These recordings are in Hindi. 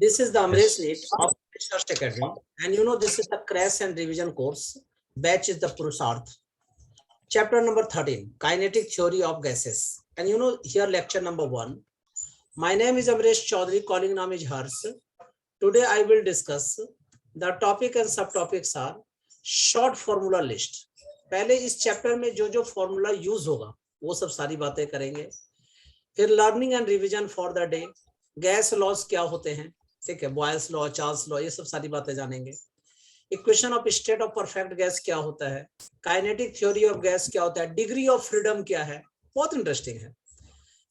This is the Amresh Lead Yes. of Research Academy, and you know this is the crash and revision course. Batch is the Purusharth. Chapter number 13, Kinetic Theory of Gases. And you know here lecture number 1. My name is Amresh Chaudhary, calling name is Hars. Today I will discuss the topic and subtopics are short formula list. पहले इस चैप्टर में जो जो फॉर्मूला यूज होगा वो सब सारी बातें करेंगे. फिर learning and revision for the day, gas laws क्या होते हैं, ठीक है, बॉयल्स लॉ, चार्ल्स लॉ, ये सब सारी बातें जानेंगे. Equation of state of perfect gas क्या होता है, काइनेटिक थ्योरी ऑफ गैस क्या होता है, डिग्री ऑफ फ्रीडम क्या है, बहुत इंटरेस्टिंग है.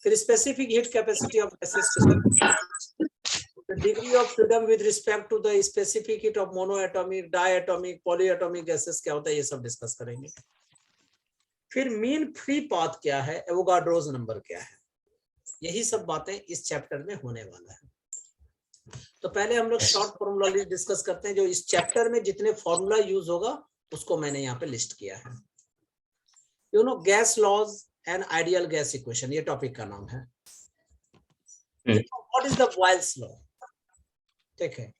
फिर specific heat capacity of gases, degree of freedom with respect to the specific heat of monoatomic, diatomic, polyatomic gases क्या होता है, ये सब डिस्कस करेंगे. फिर मीन फ्री पाथ क्या है, एवोगाड्रोस नंबर क्या है, यही सब बातें इस चैप्टर में होने वाला है. तो पहले हम लोग शॉर्ट फॉर्मूला लिस्ट डिस्कस करते हैं. जो इस चैप्टर में जितने फॉर्मूला यूज होगा उसको मैंने यहाँ पे लिस्ट किया है. You know gas laws and ideal gas equation, ये टॉपिक का नाम है. What is the Boyle's law, ठीक है.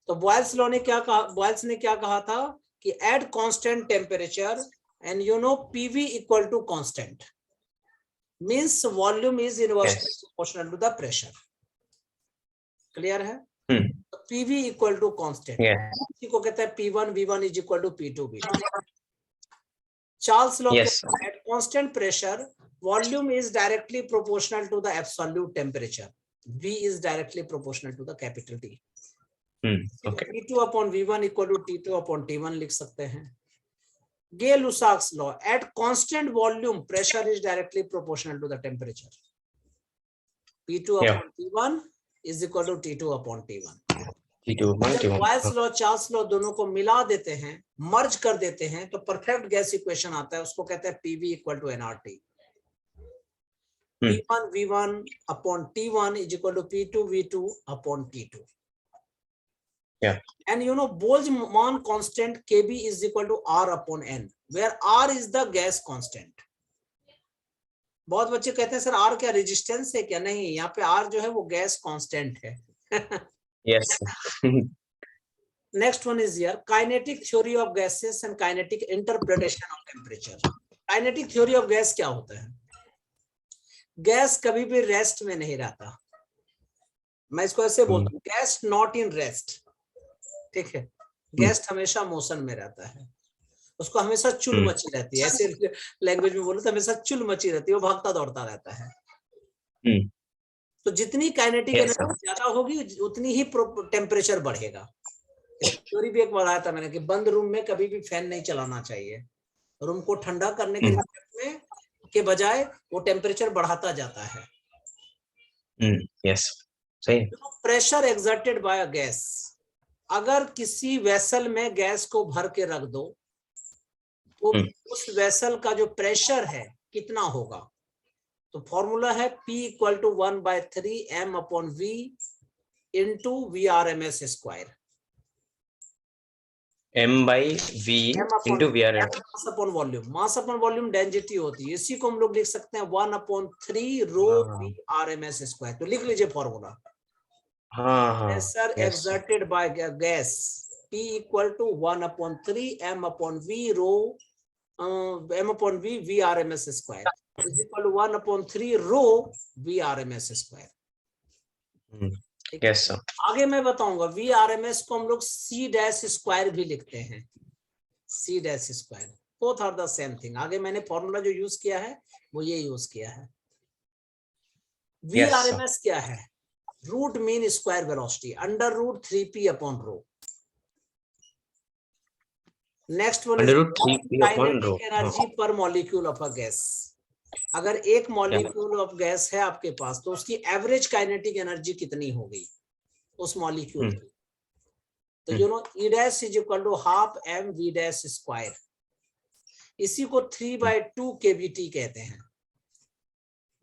तो बॉयल्स लॉ ने क्या कहा, बॉयल्स ने क्या कहा था कि at constant temperature and you know PV equal to constant means volume is inversely proportional to the pressure. Clear है. तो पीवी इक्वल टू कांस्टेंट, इसी को कहते हैं P1 V1 is equal to P2 V2. Charles law at constant pressure volume is directly proportional to the absolute temperature, V is directly proportional to the capital T. Okay. P2 upon V1 equal to T2 upon T1 लिख सकते हैं. Gay-Lussac's law at constant volume pressure is directly proportional to the temperature. P2 upon T1 is equal to T2 upon T1. Boyle's law, Charles law दोनों को मिला देते हैं, मर्ज कर देते हैं, तो परफेक्ट गैस इक्वेशन आता है, उसको कहते हैं PV equal to nRT. P1 V1 upon T1 is equal to P2 V2 upon T2. Yeah. And you know Boltzmann constant Kb is equal to R upon N, where R is the gas constant. बहुत बच्चे कहते हैं सर R क्या रेजिस्टेंस है क्या, नहीं, यहाँ पे R जो है वो गैस कांस्टेंट है. Yes. Next one is here kinetic theory of gases and kinetic interpretation of temperature. Kinetic theory of gas क्या होता है. गैस कभी भी रेस्ट में नहीं रहता. मैं इसको ऐसे बोलता हूँ, गैस नॉट इन रेस्ट, ठीक है. गैस हमेशा मोशन में रहता है, उसको हमेशा चुल मची रहती है. ऐसे लैंग्वेज में बोलो तो हमेशा चुल मची रहती है, वो भागता दौड़ता रहता है. तो जितनी काइनेटिक एनर्जी ज्यादा होगी उतनी ही टेम्परेचर बढ़ेगा. थ्योरी भी एक बताया था मैंने कि बंद रूम में कभी भी फैन नहीं चलाना चाहिए. रूम को ठंडा करने के बजाय वो टेम्परेचर बढ़ाता जाता है. Yes. सही. Pressure exerted bye a gas, अगर किसी वेसल में गैस को भर के रख दो तो उस वेसल का जो प्रेशर है कितना होगा. तो फॉर्मूला है P equal to 1/3 M upon V into VRMS square. M by V into VRMS. Mass upon volume, mass upon volume density होती है. इसी को हम लोग लिख सकते हैं 1/3 रो VRMS स्क्वायर. तो लिख लीजिए formula. Pressure exerted by gas P equal to 1/3 M upon V rho M upon V VRMS square is equal to 1/3 rho VRMS square. Yes, sir. आगे मैं बताऊंगा VRMS को हम लोग C डैश स्क्वायर भी लिखते हैं. C dash square, both are the same thing. आगे मैंने फॉर्मूला जो यूज किया है वो ये यूज किया है. VRMS क्या है, root mean square velocity under root 3p upon rho. Next one kinetic energy per molecule of a gas. अगर एक मॉलिक्यूल ऑफ गैस है आपके पास तो उसकी एवरेज काइनेटिक एनर्जी कितनी होगी उस मॉलिक्यूल की. तो you know E dash is equal to half M V dash square. इसी को 3/2 kBT कहते हैं.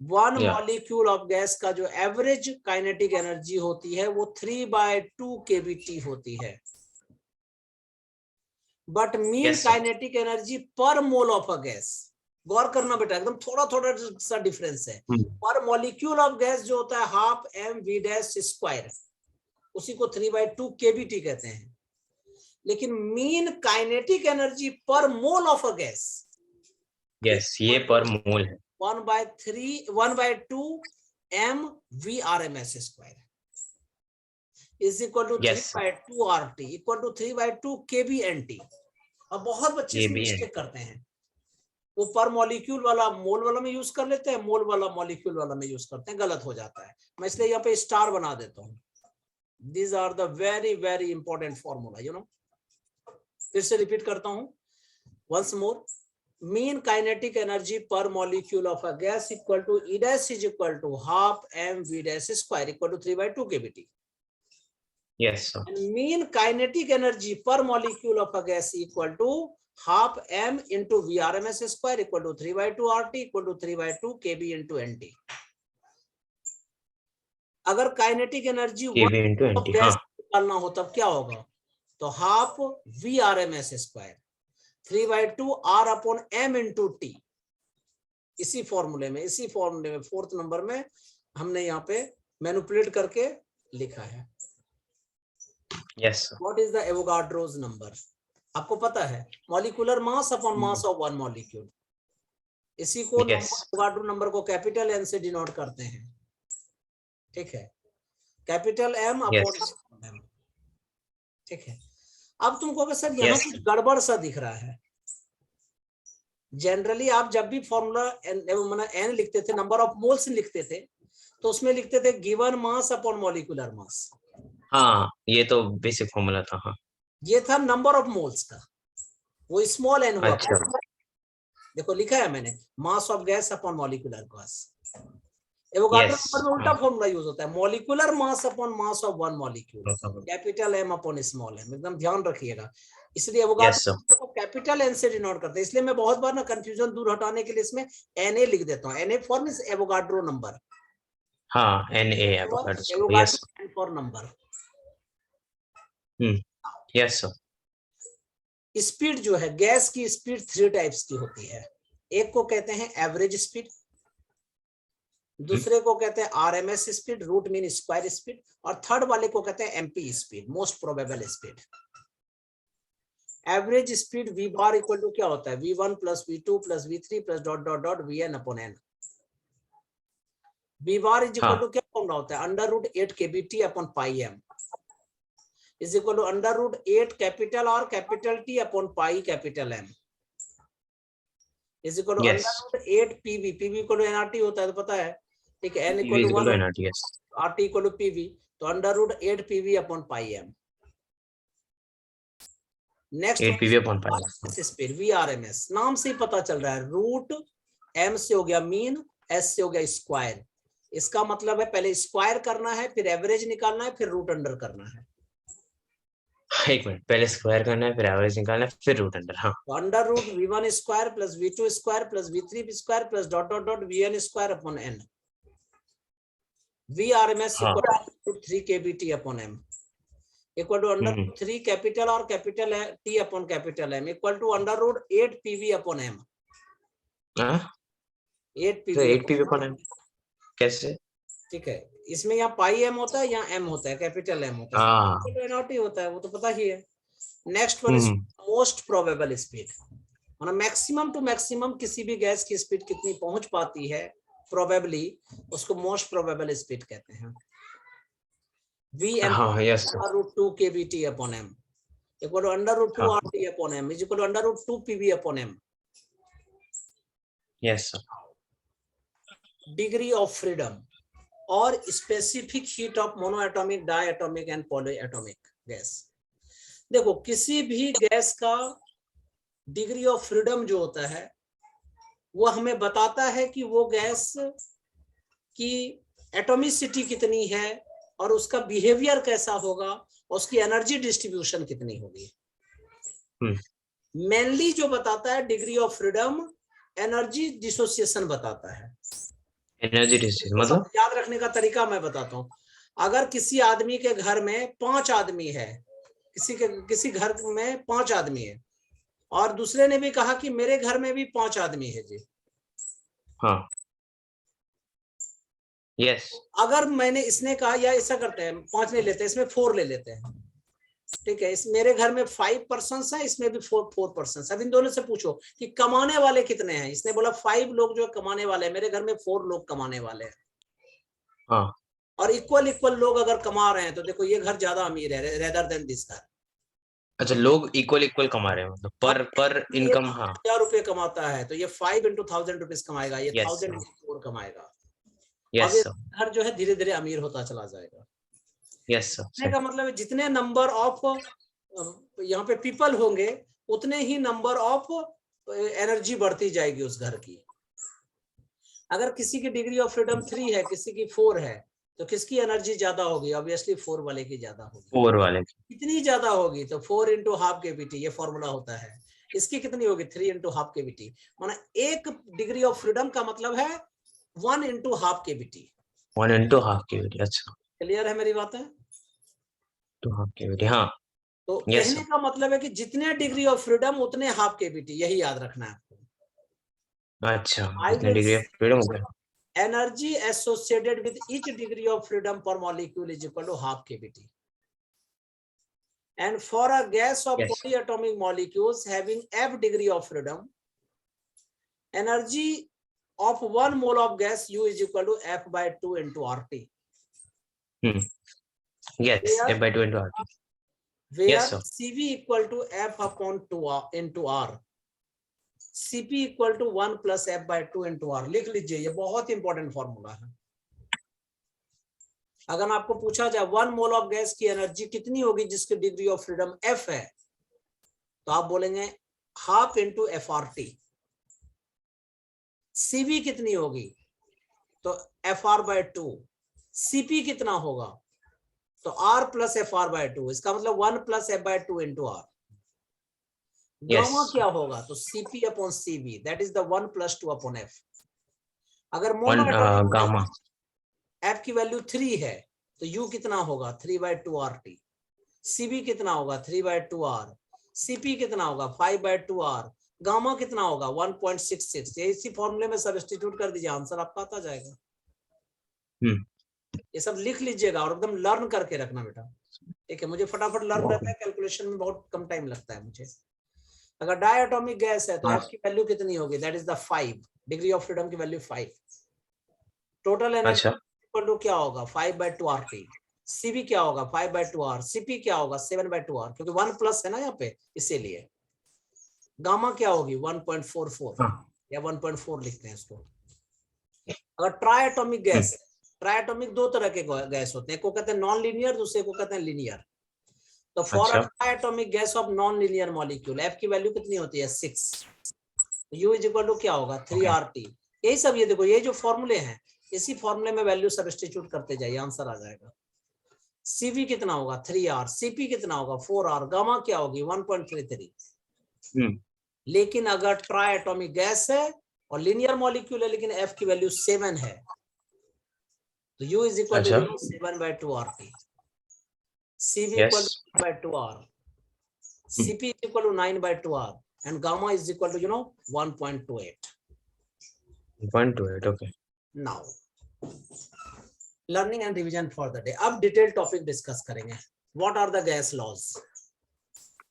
वन मॉलिक्यूल ऑफ गैस का जो एवरेज काइनेटिक एनर्जी होती है वो 3/2 kBT होती है. But mean kinetic energy per mole of a gas, गौर करना बेटा, एकदम थोड़ा थोड़ा सा डिफरेंस है. पर मॉलिक्यूल ऑफ गैस जो होता है half M V dash square, उसी को 3/2 kBT कहते हैं। लेकिन mean kinetic energy per mole of a gas, yes, ये पर मोल है। 1/2 mvrms square is equal to Yes, 3/2 RT equal to 3/2 kBNT। और बहुत बच्चे इसमें मिस्टेक करते हैं, वो पर मॉलिक्यूल वाला मोल वाला में यूज कर लेते हैं, मोल वाला मॉलिक्यूल वाला में यूज करते हैं, गलत हो जाता है। मैं इसलिए यहाँ पे स्टार बना देता हूँ। These are the very very important formula, you know। फिर से रिपीट करता हूँ once more। mean kinetic energy per molecule of a gas equal to E dash is equal to half mv dash square equal to 3/2 kBT। yes sir. And mean kinetic energy per molecule of a gas equal to half m into vrms square equal to 3/2 RT equal to 3/2 kb into nt। अगर kinetic energy kb into nt, gas हाँ, निकालना हो तब क्या होगा, तो half vrms square 3/2 r upon m into T. इसी फॉर्मूले में फोर्थ नंबर में हमने यहाँ पे मैनिपुलेट करके लिखा है। yes sir. What is the Avogadro's number, आपको पता है, molecular mass upon mass of one molecule. इसी को Yes. एवोगाड्रो नंबर को कैपिटल एन से डिनोट करते हैं, ठीक है, कैपिटल एम अपॉन एम, ठीक है। अब तुम कहोगे सर यहाँ Yes. कुछ गड़बड़ सा दिख रहा है। जनरली आप जब भी फॉर्मूला एन लिखते थे, नंबर ऑफ मोल्स लिखते थे, तो उसमें लिखते थे गिवन मास अपॉन मॉलिक्यूलर मास। हाँ, ये तो बेसिक फॉर्मूला था। हाँ, ये था नंबर ऑफ मोल्स का, वो स्मॉल एन हुआ। अच्छा, देखो लिखा है मैंने, mass of gas upon molecular mass. Avogadro yes, number में उल्टा फॉर्मूला यूज होता है, molecular mass upon mass of one molecule, हाँ, capital M upon small M. एकदम ध्यान रखिएगा, इसलिए yes एवोगाड्रो sir. को कैपिटल एन से डिनोट करते हैं। इसलिए मैं बहुत बार ना कंफ्यूजन दूर हटाने के लिए इसमें Na लिख देता हूँ। Na for means Avogadro number, हाँ, Na yes sir. For number. yes sir. Speed जो है, गैस की स्पीड 3 टाइप्स की होती है। एक को कहते हैं एवरेज स्पीड, दूसरे को कहते हैं RMS speed, root mean square speed, और थर्ड वाले को कहते हैं MP speed, most probable speed. Average speed V bar equal to क्या होता है, v1 plus v2 plus v3 plus dot dot dot vn upon n। V bar is equal to क्या फॉर्मूला होता है, under root 8 kBT upon pi m is equal to under root 8 capital R capital T upon pi capital M is equal to under root 8 PV, PV equal to nRT होता है तो पता है, ठीक है, n equal to 1 RT equal to PV, तो under root 8 PV upon pi M। Next 8 PV upon pi speed VRMS, नाम से ही पता चल रहा है, रूट M से हो गया मीन, S से हो गया स्क्वायर। इसका मतलब है पहले स्क्वायर करना है, फिर एवरेज निकालना है, फिर रूट अंडर करना है। एक मिनट, पहले स्क्वायर करना है, फिर एवरेज निकालना है, फिर रूट अंडर। हाँ, under root v1 square plus v2 square plus v3 square plus dot dot dot vn square upon n। VRMS equal to 3 kBT upon m equal to under 3 capital R capital T upon capital M equal to under root 8 PV upon M। 8 PV upon m कैसे? ठीक है, इसमें यहाँ पाई m होता है, यहाँ m होता है, कैपिटल M होता है, nRT होता है, वो तो पता ही है। Next one is most probable speed, मतलब मैक्सिमम टू मैक्सिमम किसी भी गैस की स्पीड कितनी पहुंच पाती है प्रोबेबली, उसको मोस्ट प्रोबेबल स्पीड कहते हैं। Vm root 2 kBT upon m equal to under root 2 RT upon m is equal to under root 2 PV upon m। Yes sir. Degree of freedom और specific heat of monoatomic, diatomic and polyatomic gas. देखो किसी भी गैस का डिग्री ऑफ फ्रीडम जो होता है वो हमें बताता है कि वो गैस की एटॉमिसिटी कितनी है और उसका बिहेवियर कैसा होगा और उसकी एनर्जी डिस्ट्रीब्यूशन कितनी होगी। मेनली जो बताता है degree of freedom, energy dissociation बताता है। एनर्जी डिस्ट्रीब्यूशन मतलब याद रखने का तरीका मैं बताता हूँ। अगर किसी आदमी के घर में 5 आदमी है, किसी घर में 5 आदमी है और दूसरे ने भी कहा कि मेरे घर में भी 5 आदमी है जी, हाँ, यस अगर मैंने इसने कहा या ऐसा करते हैं 5 नहीं लेते, इसमें 4 ले लेते हैं, ठीक है। इस मेरे घर में 5 पर्सन है, इसमें भी 4 पर्सन। अब इन दोनों से पूछो कि कमाने वाले कितने हैं। इसने बोला 5 लोग जो कमाने वाले हैं, मेरे घर में 4 लोग कमाने वाले हैं। हाँ और इक्वल लोग अगर कमा रहे हैं तो देखो ये घर ज्यादा अमीर है रेदर देन दिस घर। अच्छा, लोग इक्वल कमा रहे हैं, मतलब पर ये इनकम। हाँ 1000 रुपए कमाता है तो ये 5 into 1000 रुपीज कमाएगा, ये यस 1000 into 4 कमाएगा। अब यस ये सर, घर जो है धीरे धीरे अमीर होता चला जाएगा। यस कहने सर। का मतलब है जितने नंबर ऑफ यहाँ पे पीपल होंगे उतने ही नंबर ऑफ एनर्जी बढ़ती जाएगी उस घर की। अगर किसी की डिग्री ऑफ फ्रीडम 3 है, किसी की 4 है, तो किसकी एनर्जी ज्यादा होगी? ऑब्वियसली 4 वाले की ज्यादा होगी। 4 वाले। कितनी ज्यादा होगी? तो 4 into half KBT, ये फॉर्मूला होता है। इसकी कितनी होगी? 3 into half KBT। माना एक डिग्री ऑफ फ्रीडम का मतलब है 1 into half KBT। 1 into half KBT। अच्छा, क्लियर है मेरी बात है? तो हाफ KBT। हाँ तो यस कहने सर। का मतलब है कि जितने डिग्री ऑफ फ्रीडम उतने हाफ KBT, यही याद रखना है आपको। अच्छा, I इतने will डिग्री ऑफ फ्रीडम हो गया। energy associated with each degree of freedom per molecule is equal to half KBT. And for a gas of Yes. polyatomic molecules having F degree of freedom, energy of 1 mole of gas U is equal to F by 2 into RT. Yes, Where, F by 2 into RT. where Yes, sir. CV equal to F upon 2 into R. CP equal to 1 plus F by 2 into R. लिख लीजिए, ये बहुत इंपॉर्टेंट फॉर्मूला है। अगर आपको पूछा जाए 1 मोल ऑफ गैस की एनर्जी कितनी होगी जिसकी डिग्री ऑफ फ्रीडम F है, तो आप बोलेंगे हाफ इंटू FRT। CV कितनी होगी? तो FR by 2। CP कितना होगा? तो R plus FR by 2। इसका मतलब 1 plus F by 2 into R। Gamma Yes. क्या होगा? तो CP upon CV, that is the 1 plus 2 upon F। अगर 1 मोनोएटॉमिक gamma. F की वैल्यू 3 है तो U कितना होगा? 3 by 2 RT। CB कितना होगा? 3 by 2 R। CP कितना होगा? 5 by 2 R। गामा कितना होगा? 1.66। ये इसी फॉर्मूले में सब्स्टिट्यूट कर दीजिए, आंसर आपका आता जाएगा। ये सब लिख लीजिएगा और एकदम लर्न करके रखना बेटा, ठीक है। मुझे फटाफट लर्न रहता है, कैलकुलेशन में बहुत कम टाइम लगता है मुझे। अगर डायटोमिक गैस है तो F की वैल्यू कितनी होगी? That is the 5, degree of freedom की value 5। Total energy equal to क्या होगा? 5 by 2 RT। CB क्या होगा? 5 by 2 R। CP क्या होगा? 7 by 2 R, क्योंकि 1 प्लस है ना यहाँ पे, इसीलिए। गामा क्या होगी? 1.44 या 1.4 लिखते हैं इसको। अगर ट्राइएटॉमिक गैस, ट्राइएटॉमिक 2 तरह के गैस होते हैं, एक को कहते हैं नॉन लीनियर, दूसरे को कहते हैं लीनियर। तो for a triatomic gas off non linear molecule F की वैल्यू कितनी होती है? 6। U इज इक्वल टू क्या होगा? 3 RT। यही सब, ये देखो, ये जो फॉर्मूले हैं, इसी फॉर्मूले में वैल्यू सब्स्टिट्यूट करते जाइए, आंसर आ जाएगा। CV कितना होगा? 3R। CP कितना होगा? 4R। गामा क्या होगी? 1.33। लेकिन अगर ट्राई एटॉमिक गैस है और लीनियर मॉलिक्यूल है लेकिन F की वैल्यू 7 है, तो U is equal to 7 by 2 RT। CV equal to 2 by 2 R। CP is equal to 9 by 2 R, and gamma is equal to 1.28. 1.28, okay. Now, learning and revision for the day. अब डिटेल टॉपिक डिस्कस करेंगे। What are the gas laws?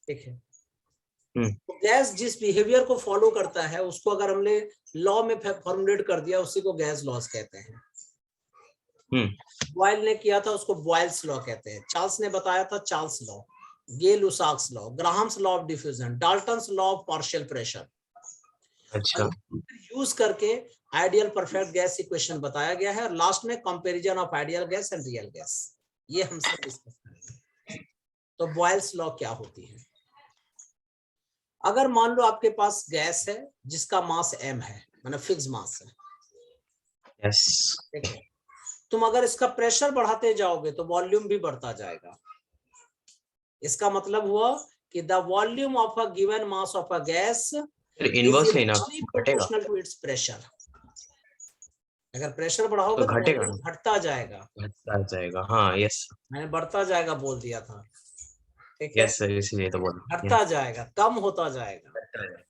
ठीक है। तो गैस जिस बिहेवियर को फॉलो करता है उसको अगर हमने लॉ में फॉर्मुलेट कर दिया, उसी को गैस लॉज कहते हैं। बॉयल ने किया था, उसको बॉयल्स लॉ कहते हैं। चार्ल्स ने बताया था, Charles law. Gay-Lussac's law, Graham's law of diffusion, Dalton's law of partial pressure। अच्छा, यूज करके आइडियल परफेक्ट गैस इक्वेशन बताया गया है, और लास्ट में comparison of ideal gas and real gas, ये हम सब डिस्कस करेंगे। तो बॉयल्स लॉ क्या होती है? अगर मान लो आपके पास गैस है जिसका मास m है, मतलब फिक्स मास है, यस, ठीक है। तुम अगर इसका प्रेशर बढ़ाते जाओगे तो वॉल्यूम भी बढ़ता जाएगा। इसका मतलब हुआ कि the volume of a given mass of a gas inversely ना घटेगा, प्रोपोर्शनल टू इट्स प्रेशर। अगर प्रेशर बढ़ाओगे तो घटेगा, घटता जाएगा, घटता जाएगा। हाँ यस, मैंने बढ़ता जाएगा बोल दिया था, ठीक है। यस सर, इसलिए तो बोल घटता जाएगा, कम होता जाएगा,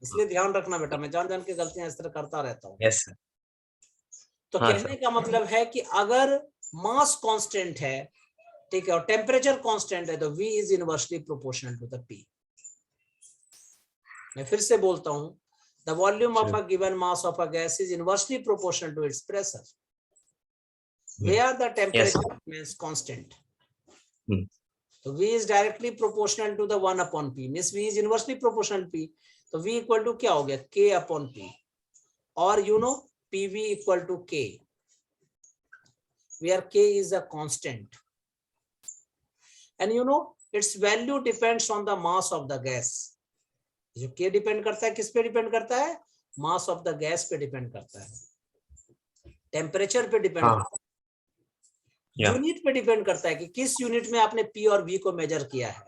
इसलिए ध्यान रखना बेटा, मैं जान जान के गलतियां इस तरह करता रहता हूँ। Yes sir. तो हाँ, कहने का मतलब है कि अगर मास कांस्टेंट है, ठीक है, और टेम्परेचर कांस्टेंट है, तो V is inversely proportional to the P। मैं फिर से बोलता हूं, the volume of a given mass of a gas is inversely proportional to its pressure, where the temperature remains constant। तो V is directly proportional to the 1 upon P, means V is inversely proportional to P, तो V equal to क्या हो गया, K upon P, और you know PV equal to K, where K is a constant, and you know its value depends on the mass of the gas। जो K डिपेंड करता है, किस पे डिपेंड करता है, मास ऑफ द गैस पे डिपेंड करता है, टेम्परेचर पे डिपेंड करता है, यूनिट पे डिपेंड करता है कि किस यूनिट में आपने P और V को मेजर किया है।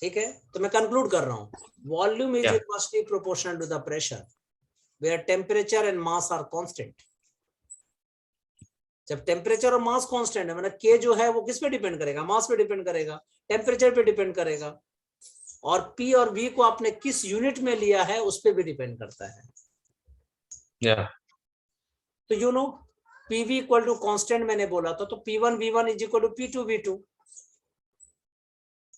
ठीक है, तो मैं कंक्लूड कर रहा हूं, volume is inversely proportional to the pressure where temperature and mass are constant. जब टेम्परेचर और मास कांस्टेंट है, मतलब K जो है वो किस पे डिपेंड करेगा, मास पे डिपेंड करेगा, टेम्परेचर पे डिपेंड करेगा, और P और V को आपने किस यूनिट में लिया है उस पे भी डिपेंड करता है। तो you know PV equal to constant मैंने बोला था, तो P1 V1 is equal to P2 V2।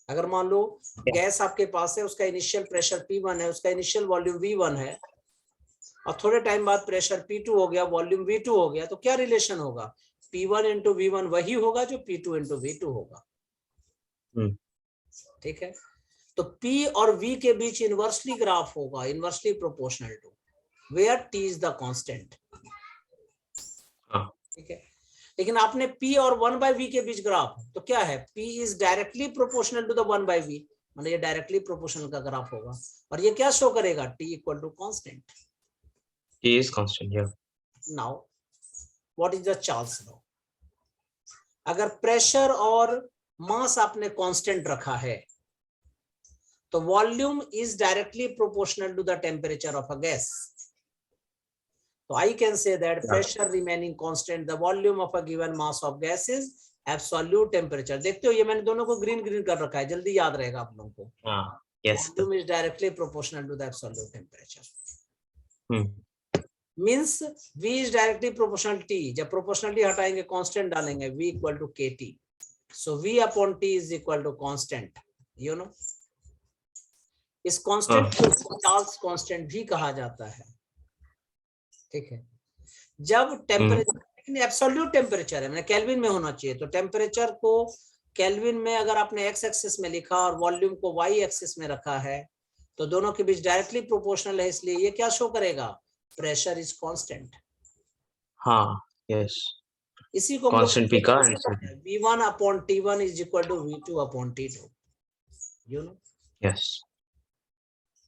अगर मान लो गैस आपके पास है, उसका इनिशियल प्रेशर P1 है, उसका इनिशियल वॉल्यूम V1 है, और थोड़े टाइम बाद प्रेशर P2 हो गया, वॉल्यूम V2 हो गया, तो क्या रिलेशन होगा, P1 इंटू V1 वही होगा जो P2 इंटू V2 होगा। ठीक है, तो P और V के बीच इनवर्सली ग्राफ होगा, inversely proportional to, where T is the constant. ठीक है, लेकिन आपने P और 1/V के बीच ग्राफ, तो क्या है, P is directly proportional to the 1/V, मतलब ये डायरेक्टली प्रोपोर्शनल का ग्राफ होगा, और ये क्या शो करेगा, T equal to constant. T is constant, yeah. Now what is the Charles law. अगर प्रेशर और मास आपने कांस्टेंट रखा है, तो volume is directly proportional to the temperature of a gas. So I can say that pressure remaining constant, the volume of a given mass of gas is absolute temperature। देखते हो ये मैंने दोनों को ग्रीन ग्रीन कर रखा है, जल्दी याद रहेगा आप लोगों को। Yes, Volume is directly proportional to the absolute temperature। Means V is directly proportional T, जब proportionality हटाएंगे constant डालेंगे, V equal to KT, so V upon T is equal to constant, you know। इस constant को चार्ल्स constant भी कहा जाता है। ठीक है, जब टेम्परेचर एब्सोल्यूट टेम्परेचर है, मैंने केल्विन में होना चाहिए, तो टेम्परेचर को केल्विन में अगर आपने एक्स एक्सिस में लिखा और वॉल्यूम को वाई एक्सिस में रखा है, तो दोनों के बीच डायरेक्टली प्रोपोर्शनल है, इसलिए ये क्या शो करेगा, प्रेशर इज कांस्टेंट। हाँ, यस, इसी को कांस्टेंट पी का V1 अपॉन T1 is equal to V2 अपॉन T2, you know. Yes.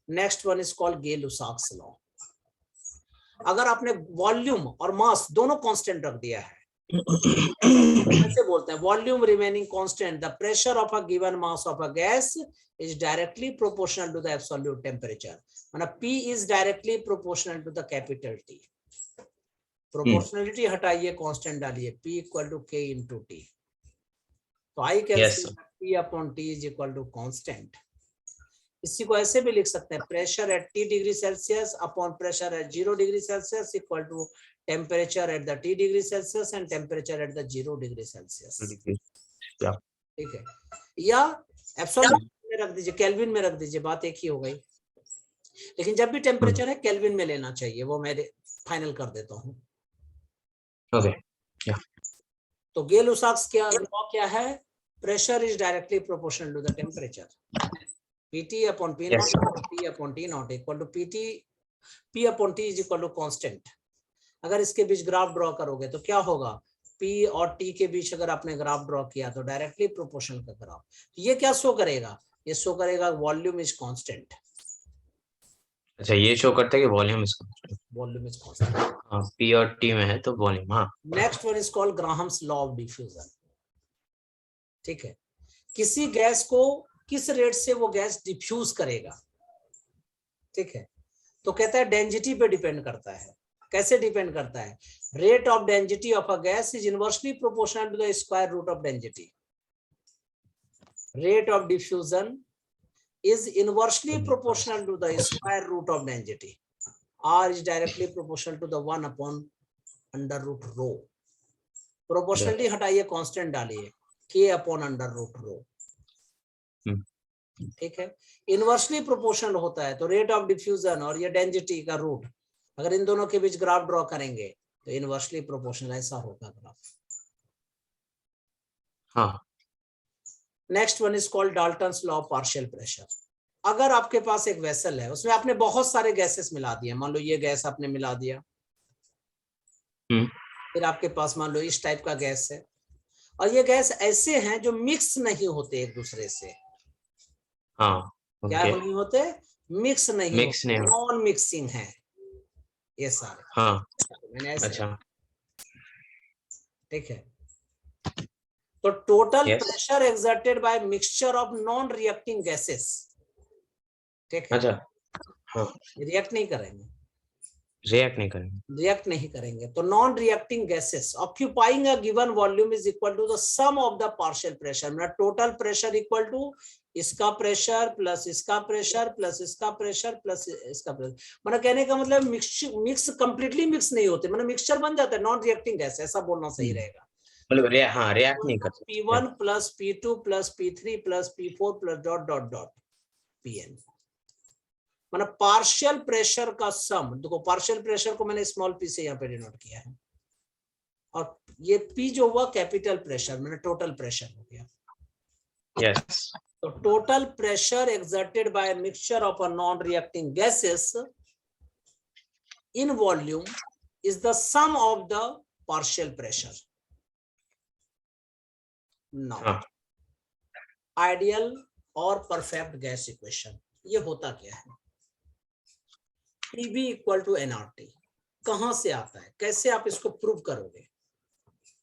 Next one is called Gay Lussac's law. अगर आपने वॉल्यूम और मास दोनों कांस्टेंट रख दिया है, ऐसे बोलते हैं volume remaining constant, the pressure of a given mass of a gas is directly proportional to the absolute temperature, मतलब P is directly proportional to the capital T। Proportionality हटाइए, कांस्टेंट डालिए, P equal to K into T, तो I can say P upon T is equal to constant. इसी को ऐसे भी लिख सकते हैं, pressure at T degree Celsius upon pressure at 0 degree Celsius equal to temperature at the T degree Celsius and temperature at the 0 degree Celsius. ठीक है, या एब्सोल्यूट में रख दीजिए, केल्विन में रख दीजिए, बात एक ही हो गई, लेकिन जब भी टेम्परेचर है केल्विन में लेना चाहिए, वो मैं फाइनल कर देता हूँ। तो गे-लुसाक्स लॉ क्या है, pressure is directly proportional to the temperature, PT upon P naught, T upon T naught equal to P upon T is equal to constant। अगर इसके बीच ग्राफ ड्रॉ करोगे तो क्या होगा, P और T के बीच अगर आपने ग्राफ ड्रॉ किया तो डायरेक्टली प्रोपोर्शनल का ग्राफ, ये क्या शो करेगा, ये शो करेगा वॉल्यूम इज कांस्टेंट। अच्छा, ये शो करता है कि volume is constant, volume is constant. हाँ, P और T में है तो वॉल्यूम। हाँ, next one is called Graham's law of diffusion. ठीक है, किसी गैस को किस रेट से वो गैस डिफ्यूज करेगा, ठीक है, तो कहता है डेंसिटी पे डिपेंड करता है। कैसे डिपेंड करता है, rate of density of a gas is inversely proportional to the square root of density. Rate of diffusion is inversely proportional to the square root of density. R is directly proportional to the 1 upon under root rho. Proportionality हटाइए, कांस्टेंट डालिए, k अपॉन अंडर रूट रो। ठीक है। इनवर्सली प्रोपोर्शनल होता है तो रेट ऑफ डिफ्यूजन और ये डेंसिटी का रूट, अगर इन दोनों के बीच ग्राफ ड्रॉ करेंगे तो इनवर्सली प्रोपोर्शनल ऐसा होगा ग्राफ। हाँ। Next one is called Dalton's law of partial pressure. अगर आपके पास एक वेसल है, उसमें आपने बहुत सारे गैसेस मिला दिए, मान लो ये गैस आपने मिला दिया, फिर आपके पास मान लो इस टाइप का गैस है, और ये गैस ऐसे हैं जो मिक्स नहीं होते एक दूसरे से। हाँ, क्या नहीं होते? मिक्स नहीं होते, नॉन मिक्सिंग है ये सारे। हाँ, मैंने ऐसे, अच्छा, ठीक है। तो total Yes. Pressure exerted by mixture of non reacting gases, ठीक है। अच्छा, हाँ, रिएक्ट नहीं करेंगे, रिएक्ट नहीं करेंगे, रिएक्ट नहीं करेंगे। तो non reacting gases occupying a given volume is equal to the sum of the partial pressure. मतलब टोटल प्रेशर इक्वल टू इसका प्रेशर प्लस इसका प्रेशर प्लस इसका प्रेशर प्लस इसका प्रेशर। मतलब कहने का मतलब मिक्स कंप्लीटली मिक्स नहीं होते, मतलब मिक्सचर बन जाता है नॉन रिएक्टिंग गैस, ऐसा बोलना सही रहेगा। मतलब हाँ, रिएक्ट नहीं करते। P1 plus P2 plus P3 plus P4 plus dot dot dot Pn, मतलब पार्शियल प्रेशर का सम। देखो पार्शियल प्रेशर को मैंने स्मॉल p से यहाँ पे डिनोट किया है, और ये P जो हुआ कैपिटल प्रेशर, मैंने टोटल प्रेशर हो गया। Yes. तो total pressure exerted by mixture of a non reacting gases in volume is the sum of the partial pressure. Now ideal और परफेक्ट गैस इक्वेशन, ये होता क्या है? PV इक्वल टू nRT कहां से आता है, कैसे आप इसको प्रूव करोगे?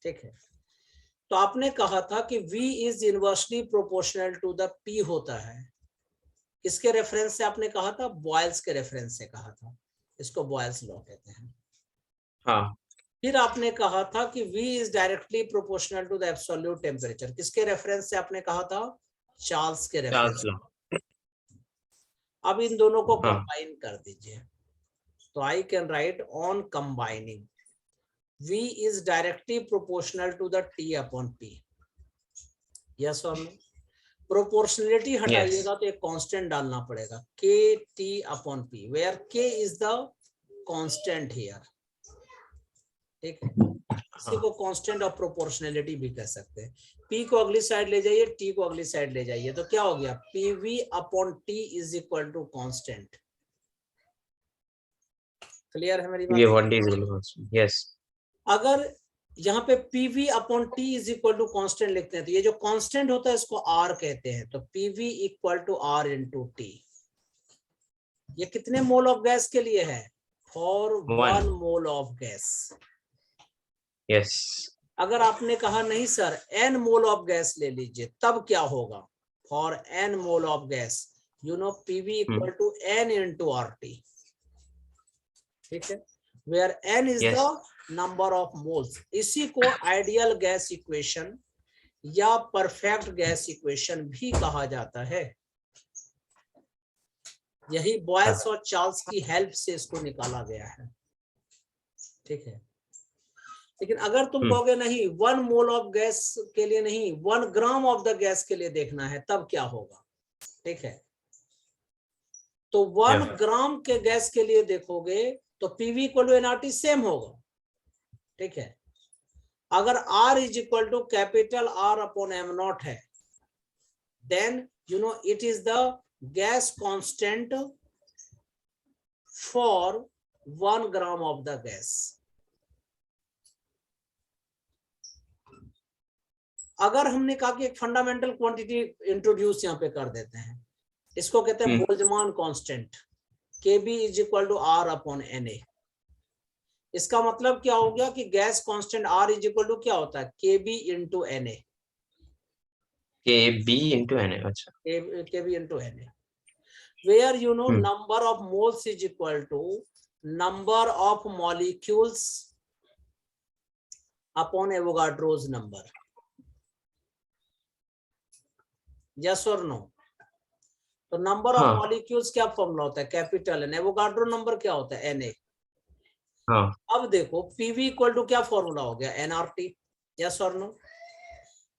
ठीक है, तो आपने कहा था कि V is inversely proportional to the P होता है। किसके रेफरेंस से आपने कहा था? बॉयल्स के रेफरेंस से कहा था, इसको बॉयल्स लॉ कहते हैं। हाँ। फिर आपने कहा था कि V is directly proportional to the absolute temperature. किसके रेफरेंस से आपने कहा था? चार्ल्स के रेफरेंस। अब इन दोनों को कंबाइन कर दीजिए, तो I can write on combining V is directly proportional to the T upon P. Yes or no? Proportionality हटाइएगा तो एक कांस्टेंट डालना पड़ेगा, K T upon P, where K is the constant here. ठीक है, इसी को कांस्टेंट ऑफ प्रोपोर्शनलिटी भी कह सकते हैं। P को अगली साइड ले जाइए, T को अगली साइड ले जाइए, तो क्या हो गया? PV upon T is equal to constant. Clear है मेरी बात? यस। अगर यहाँ पे PV upon T is equal to constant लिखते हैं, तो ये जो कांस्टेंट होता है इसको R कहते हैं। तो PV equal to R into T। ये कितने मोल ऑफ गैस के लिए है? For 1 mole of gas. Yes. अगर आपने कहा नहीं sir N mole of gas ले लीजिए, तब क्या होगा? For N mole of gas you know PV equal to N into RT। ठीक है, where N is the number of moles। इसी को आइडियल गैस इक्वेशन या परफेक्ट गैस इक्वेशन भी कहा जाता है। यही बॉयल्स और चार्ल्स की हेल्प से इसको निकाला गया है। ठीक है, लेकिन अगर तुम कहोगे नहीं 1 मोल ऑफ गैस के लिए नहीं, 1 ग्राम ऑफ द गैस के लिए देखना है, तब क्या होगा? ठीक है, तो 1 ग्राम के गैस के लिए देखोगे तो PV equal to nRT same होगा। ठीक है, अगर R is equal to capital R upon m naught है, then you know it is the gas constant for 1 gram of the gas. अगर हमने कहा कि एक फंडामेंटल क्वांटिटी इंट्रोड्यूस यहाँ पे कर देते हैं, इसको कहते हैं Boltzmann constant, KB is equal to R upon Na। इसका मतलब क्या हो गया कि gas constant R is equal to क्या होता है? KB into Na। KB into Na। अच्छा, KB into Na, where you know number of moles is equal to number of molecules upon Avogadro's number। Yes or no? तो नंबर ऑफ हाँ। मॉलिक्यूल्स क्या फॉर्मूला होता है, कैपिटल एन। एवोगाड्रो नंबर क्या होता है, Na। हाँ। अब देखो पीवी इक्वल टू क्या फॉर्मूला हो गया, एनआरटी। यस और नो?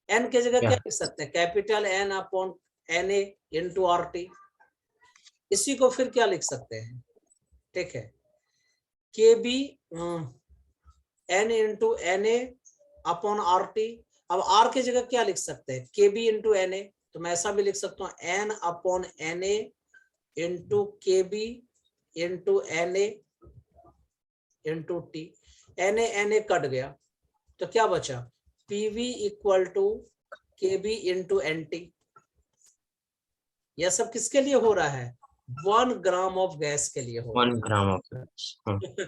एन की जगह क्या लिख सकते हैं, capital N upon Na into RT. इसी को फिर क्या लिख सकते हैं, ठीक है, K B N into Na upon RT. अब आर की जगह क्या लिख सकते हैं, के बी इंटू Na। तो मैं ऐसा भी लिख सकता हूँ N upon Na into K B into Na into T. Na cut गया तो क्या बचा, PV equal to K B into N T. यह सब किसके लिए हो रहा है, 1 ग्राम ऑफ गैस के लिए हो रहा 1 ग्राम ऑफ। हाँ। है।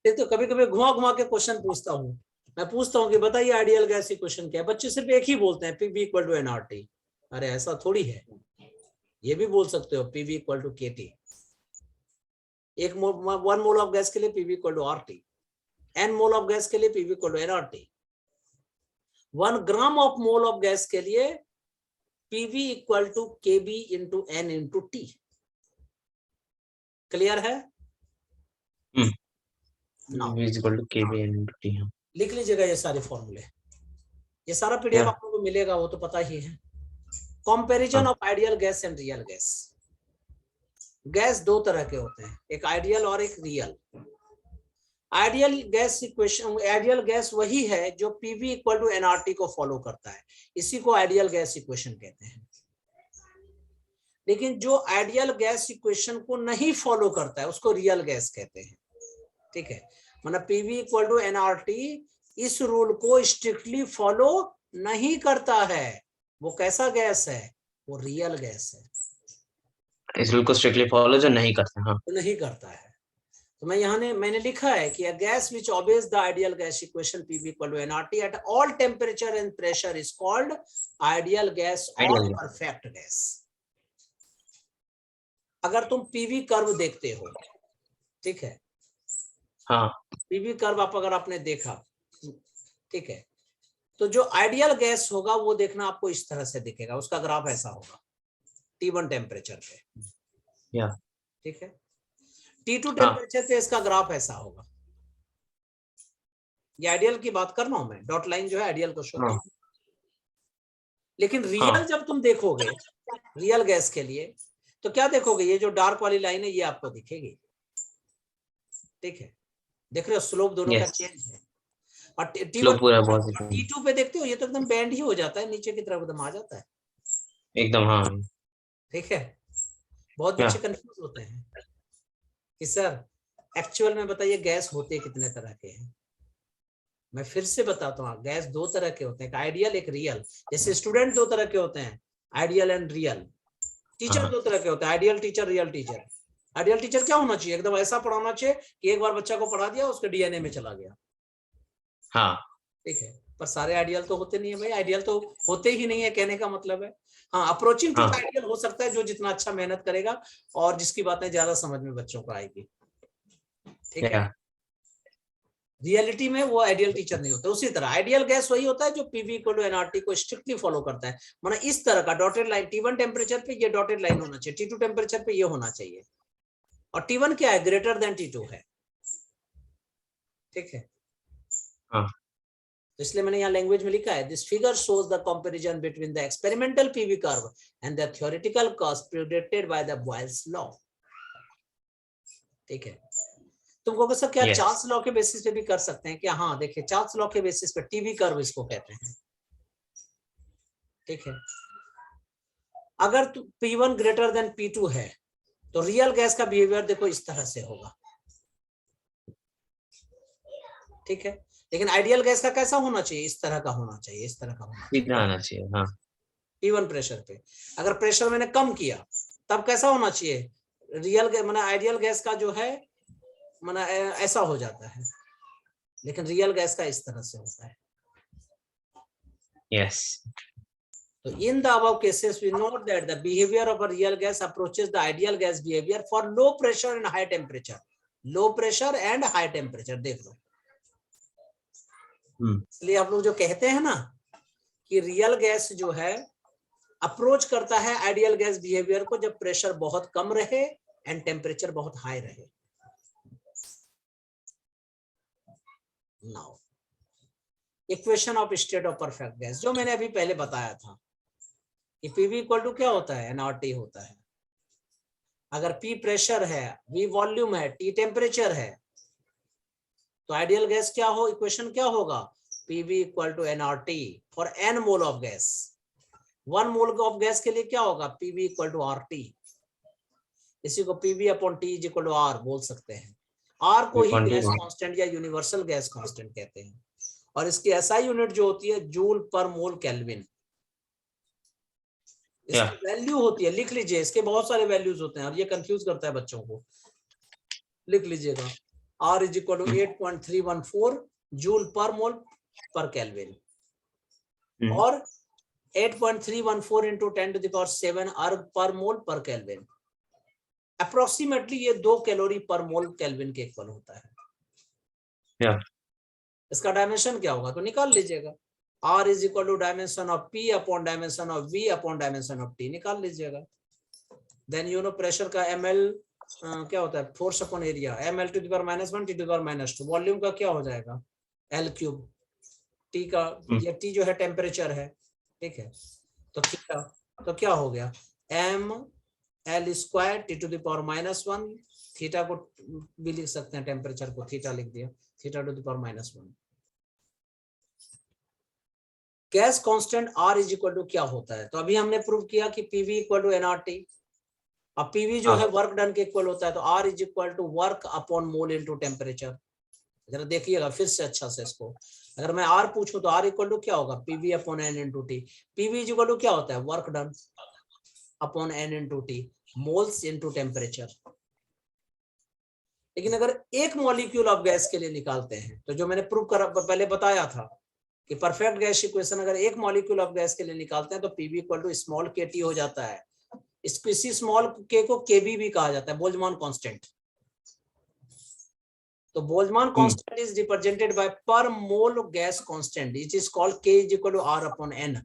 एक तो कभी कभी घुमा घुमा के क्वेश्चन पूछता हूँ, मैं पूछता हूँ कि बताइए आइडियल गैस इक्वेशन क्या है, बच्चे सिर्फ एक ही बोलते हैं, पीवी इक्वल टू एनआरटी। अरे ऐसा थोड़ी है, ये भी बोल सकते हो पीवी इक्वल टू केटी। एक 1 मोल ऑफ गैस के लिए PV equal to RT, n mole of gas के लिए PV equal to nRT, 1 gram of mole of gas के लिए PV equal to KB into n into T. Clear है? Now V is equal to KB into T। हाँ। लिख लीजिएगा ये सारे फॉर्मूले, ये सारा पीडीएफ आप लोगों को मिलेगा, वो तो पता ही है। Comparison of ideal gas and real gas. Gas दो तरह के होते हैं, एक आइडियल और एक real. Ideal gas equation, ideal gas वही है जो पीवी इक्वल टू एनआरटी को फॉलो करता है, इसी को आइडियल गैस इक्वेशन कहते हैं। लेकिन जो आइडियल गैस इक्वेशन को नहीं फॉलो करता है उसको रियल गैस कहते हैं, ठीक है। मतलब पीवी इक्वल टू एनआरटी इस रूल को स्ट्रिक्टली फॉलो नहीं करता है, वो कैसा गैस है, वो रियल गैस है। इस रूल को स्ट्रिक्टली फॉलो जो नहीं करते। हाँ। वो नहीं करता है। तो मैंने लिखा है कि a gas which obeys the ideal gas equation PV equal to nRT at all temperature and pressure is called ideal gas or perfect gas। अगर तुम पीवी कर्व देखते हो, ठीक है, हाँ। पीवी कर्व अगर आपने देखा, ठीक है, तो जो आइडियल गैस होगा वो देखना आपको इस तरह से दिखेगा, उसका ग्राफ ऐसा होगा T1 टेम्परेचर पे, ठीक है। T2 टेम्परेचर पे इसका ग्राफ ऐसा होगा। ये आइडियल की बात कर रहा हूं मैं, डॉट लाइन जो है आइडियल को शो करती है। लेकिन रियल जब तुम देखोगे रियल गैस के लिए तो क्या देखोगे, ये जो डार्क वाली लाइन है ये आपको दिखेगी, ठीक है, देख रहे हो स्लोप दोनों का चेंज है। और T2 पे देखते हो ये तो एकदम बैंड ही हो जाता है, नीचे की तरफ एकदम आ जाता है एकदम। हाँ, ठीक है। बहुत बच्चे कंफ्यूज होते हैं कि सर एक्चुअल में बताइए गैस होते कितने तरह के हैं। मैं फिर से बताता हूँ, गैस दो तरह के होते हैं, एक आइडियल एक रियल। जैसे स्टूडेंट दो तरह के होते हैं, आइडियल एंड रियल। टीचर दो तरह के होते हैं, ideal teacher real teacher. Ideal teacher क्या होना चाहिए, एकदम ऐसा पढ़ाना चाहिए कि एक बार बच्चा को पढ़ा दिया उसके डीएनए में चला गया, हाँ, ठीक है। पर सारे आइडियल तो होते नहीं है भाई, आइडियल तो होते ही नहीं है, कहने का मतलब है। हाँ, अप्रोचिंग टू आइडियल हो सकता है जो जितना अच्छा मेहनत करेगा और जिसकी बातें ज्यादा समझ में बच्चों को आएगी, ठीक है। रियलिटी में वो आइडियल टीचर नहीं होता। उसी तरह आइडियल गैस वही होता है जो पीवी इक्वल टू एनआरटी को स्ट्रिक्टली फॉलो करता है। माना इस तरह का डॉटेड लाइन, T1 टेम्परेचर पे ये डॉटेड लाइन होना चाहिए, T2 टेम्परेचर पे ये होना चाहिए, और T1 क्या है, ग्रेटर देन T2 है, ठीक है। तो इसलिए मैंने यहाँ लैंग्वेज में लिखा है, this figure shows the comparison between the experimental PV curve and the theoretical curve predicted by the Boyle's law, ठीक है। तुमको कैसा क्या चार्ल्स लॉ के बेसिस पे भी कर सकते हैं क्या? हाँ देखिए, चार्ल्स लॉ के बेसिस पे टीवी कर्व इसको कहते हैं, ठीक है। अगर P1 ग्रेटर देन P2 है तो रियल गैस का बिहेवियर देखो इस तरह से होगा, ठीक है। लेकिन आइडियल गैस का कैसा होना चाहिए, इस तरह का होना चाहिए, इस तरह का होना चाहिए, हाँ। T1 प्रेशर पे। अगर प्रेशर मैंने कम किया तब कैसा होना चाहिए, रियल गैस माना आइडियल गैस का जो है माना ऐसा हो जाता है, लेकिन रियल गैस का इस तरह से होता है। Yes. So in the above cases, we note that the behavior of a real gas approaches the ideal gas behavior for low pressure and high temperature. Low pressure and high temperature, देख लो। इसलिए आप लोग जो कहते हैं ना कि रियल गैस जो है अप्रोच करता है आइडियल गैस बिहेवियर को जब प्रेशर बहुत कम रहे एंड टेम्परेचर बहुत हाई रहे। Now equation of state of perfect gas, जो मैंने अभी पहले बताया था कि पीवी इक्वल टू क्या होता है, एनआरटी होता है। अगर पी प्रेशर है, वी वॉल्यूम है, टी टेम्परेचर है, तो आइडियल गैस क्या हो, इक्वेशन क्या होगा, PV equal to NRT for N mole of gas. 1 mole of gas के लिए क्या होगा, पीवी इक्वल टू आरटी। इसी को PV upon T is equal to R बोल सकते हैं। आर को ही गैस कांस्टेंट या यूनिवर्सल गैस कांस्टेंट कहते हैं, और इसकी एसआई यूनिट जो होती है जूल पर मोल केल्विन। इसकी वैल्यू होती है, लिख लीजिए, इसके बहुत सारे वैल्यूज होते हैं और ये कंफ्यूज करता है बच्चों को। लिख लीजिएगा, R is equal to 8.314 joule per mole पर केल्विन, और 8.314 इंटू 10 टू द पावर 7 अर्ग पर मोल पर केल्विन। अप्रोक्सीमेटली ये 2 कैलोरी पर मोल केल्विन के इक्वल होता है। इसका डायमेंशन क्या होगा तो निकाल लीजिएगा, R is equal to dimension of P upon dimension of V upon dimension of T निकाल लीजिएगा। देन यू नो प्रेशर का ml क्या होता है, force upon area, ml to the power -1 T to the power -2। Volume का क्या हो जाएगा, L क्यूब। T का ये T जो है टेम्परेचर है, ठीक है, तो थीटा तो क्या हो गया, m L square T to the power -1। Theta को भी लिख सकते हैं, टेम्परेचर को थीटा लिख दिया, theta to the power -1। Gas constant R is equal to क्या होता है, तो अभी हमने प्रूव किया कि PV इक्वल टू एनआरटी। अब PV जो है वर्क डन के इक्वल होता है, तो R is equal to work upon mole into temperature. जरा देखिएगा फिर से अच्छा से इसको, अगर मैं R पूछूं तो R इक्वल टू क्या होगा, PV upon N into T। PV is equal to क्या होता है, work done upon N into T, moles into temperature. लेकिन अगर एक मॉलिक्यूल ऑफ गैस के लिए निकालते हैं, तो जो मैंने प्रूव कर पहले बताया था कि परफेक्ट गैस इक्वेशन अगर एक मॉलिक्यूल ऑफ गैस के लिए निकालते हैं तो पीवी इक्वल टू स्मॉल के टी हो जाता है। इसी स्मॉल के को केबी भी कहा जाता है, बोल्ट्जमान कांस्टेंट। तो Boltzmann constant is represented by per mole gas constant, it is called k is equal to R upon n.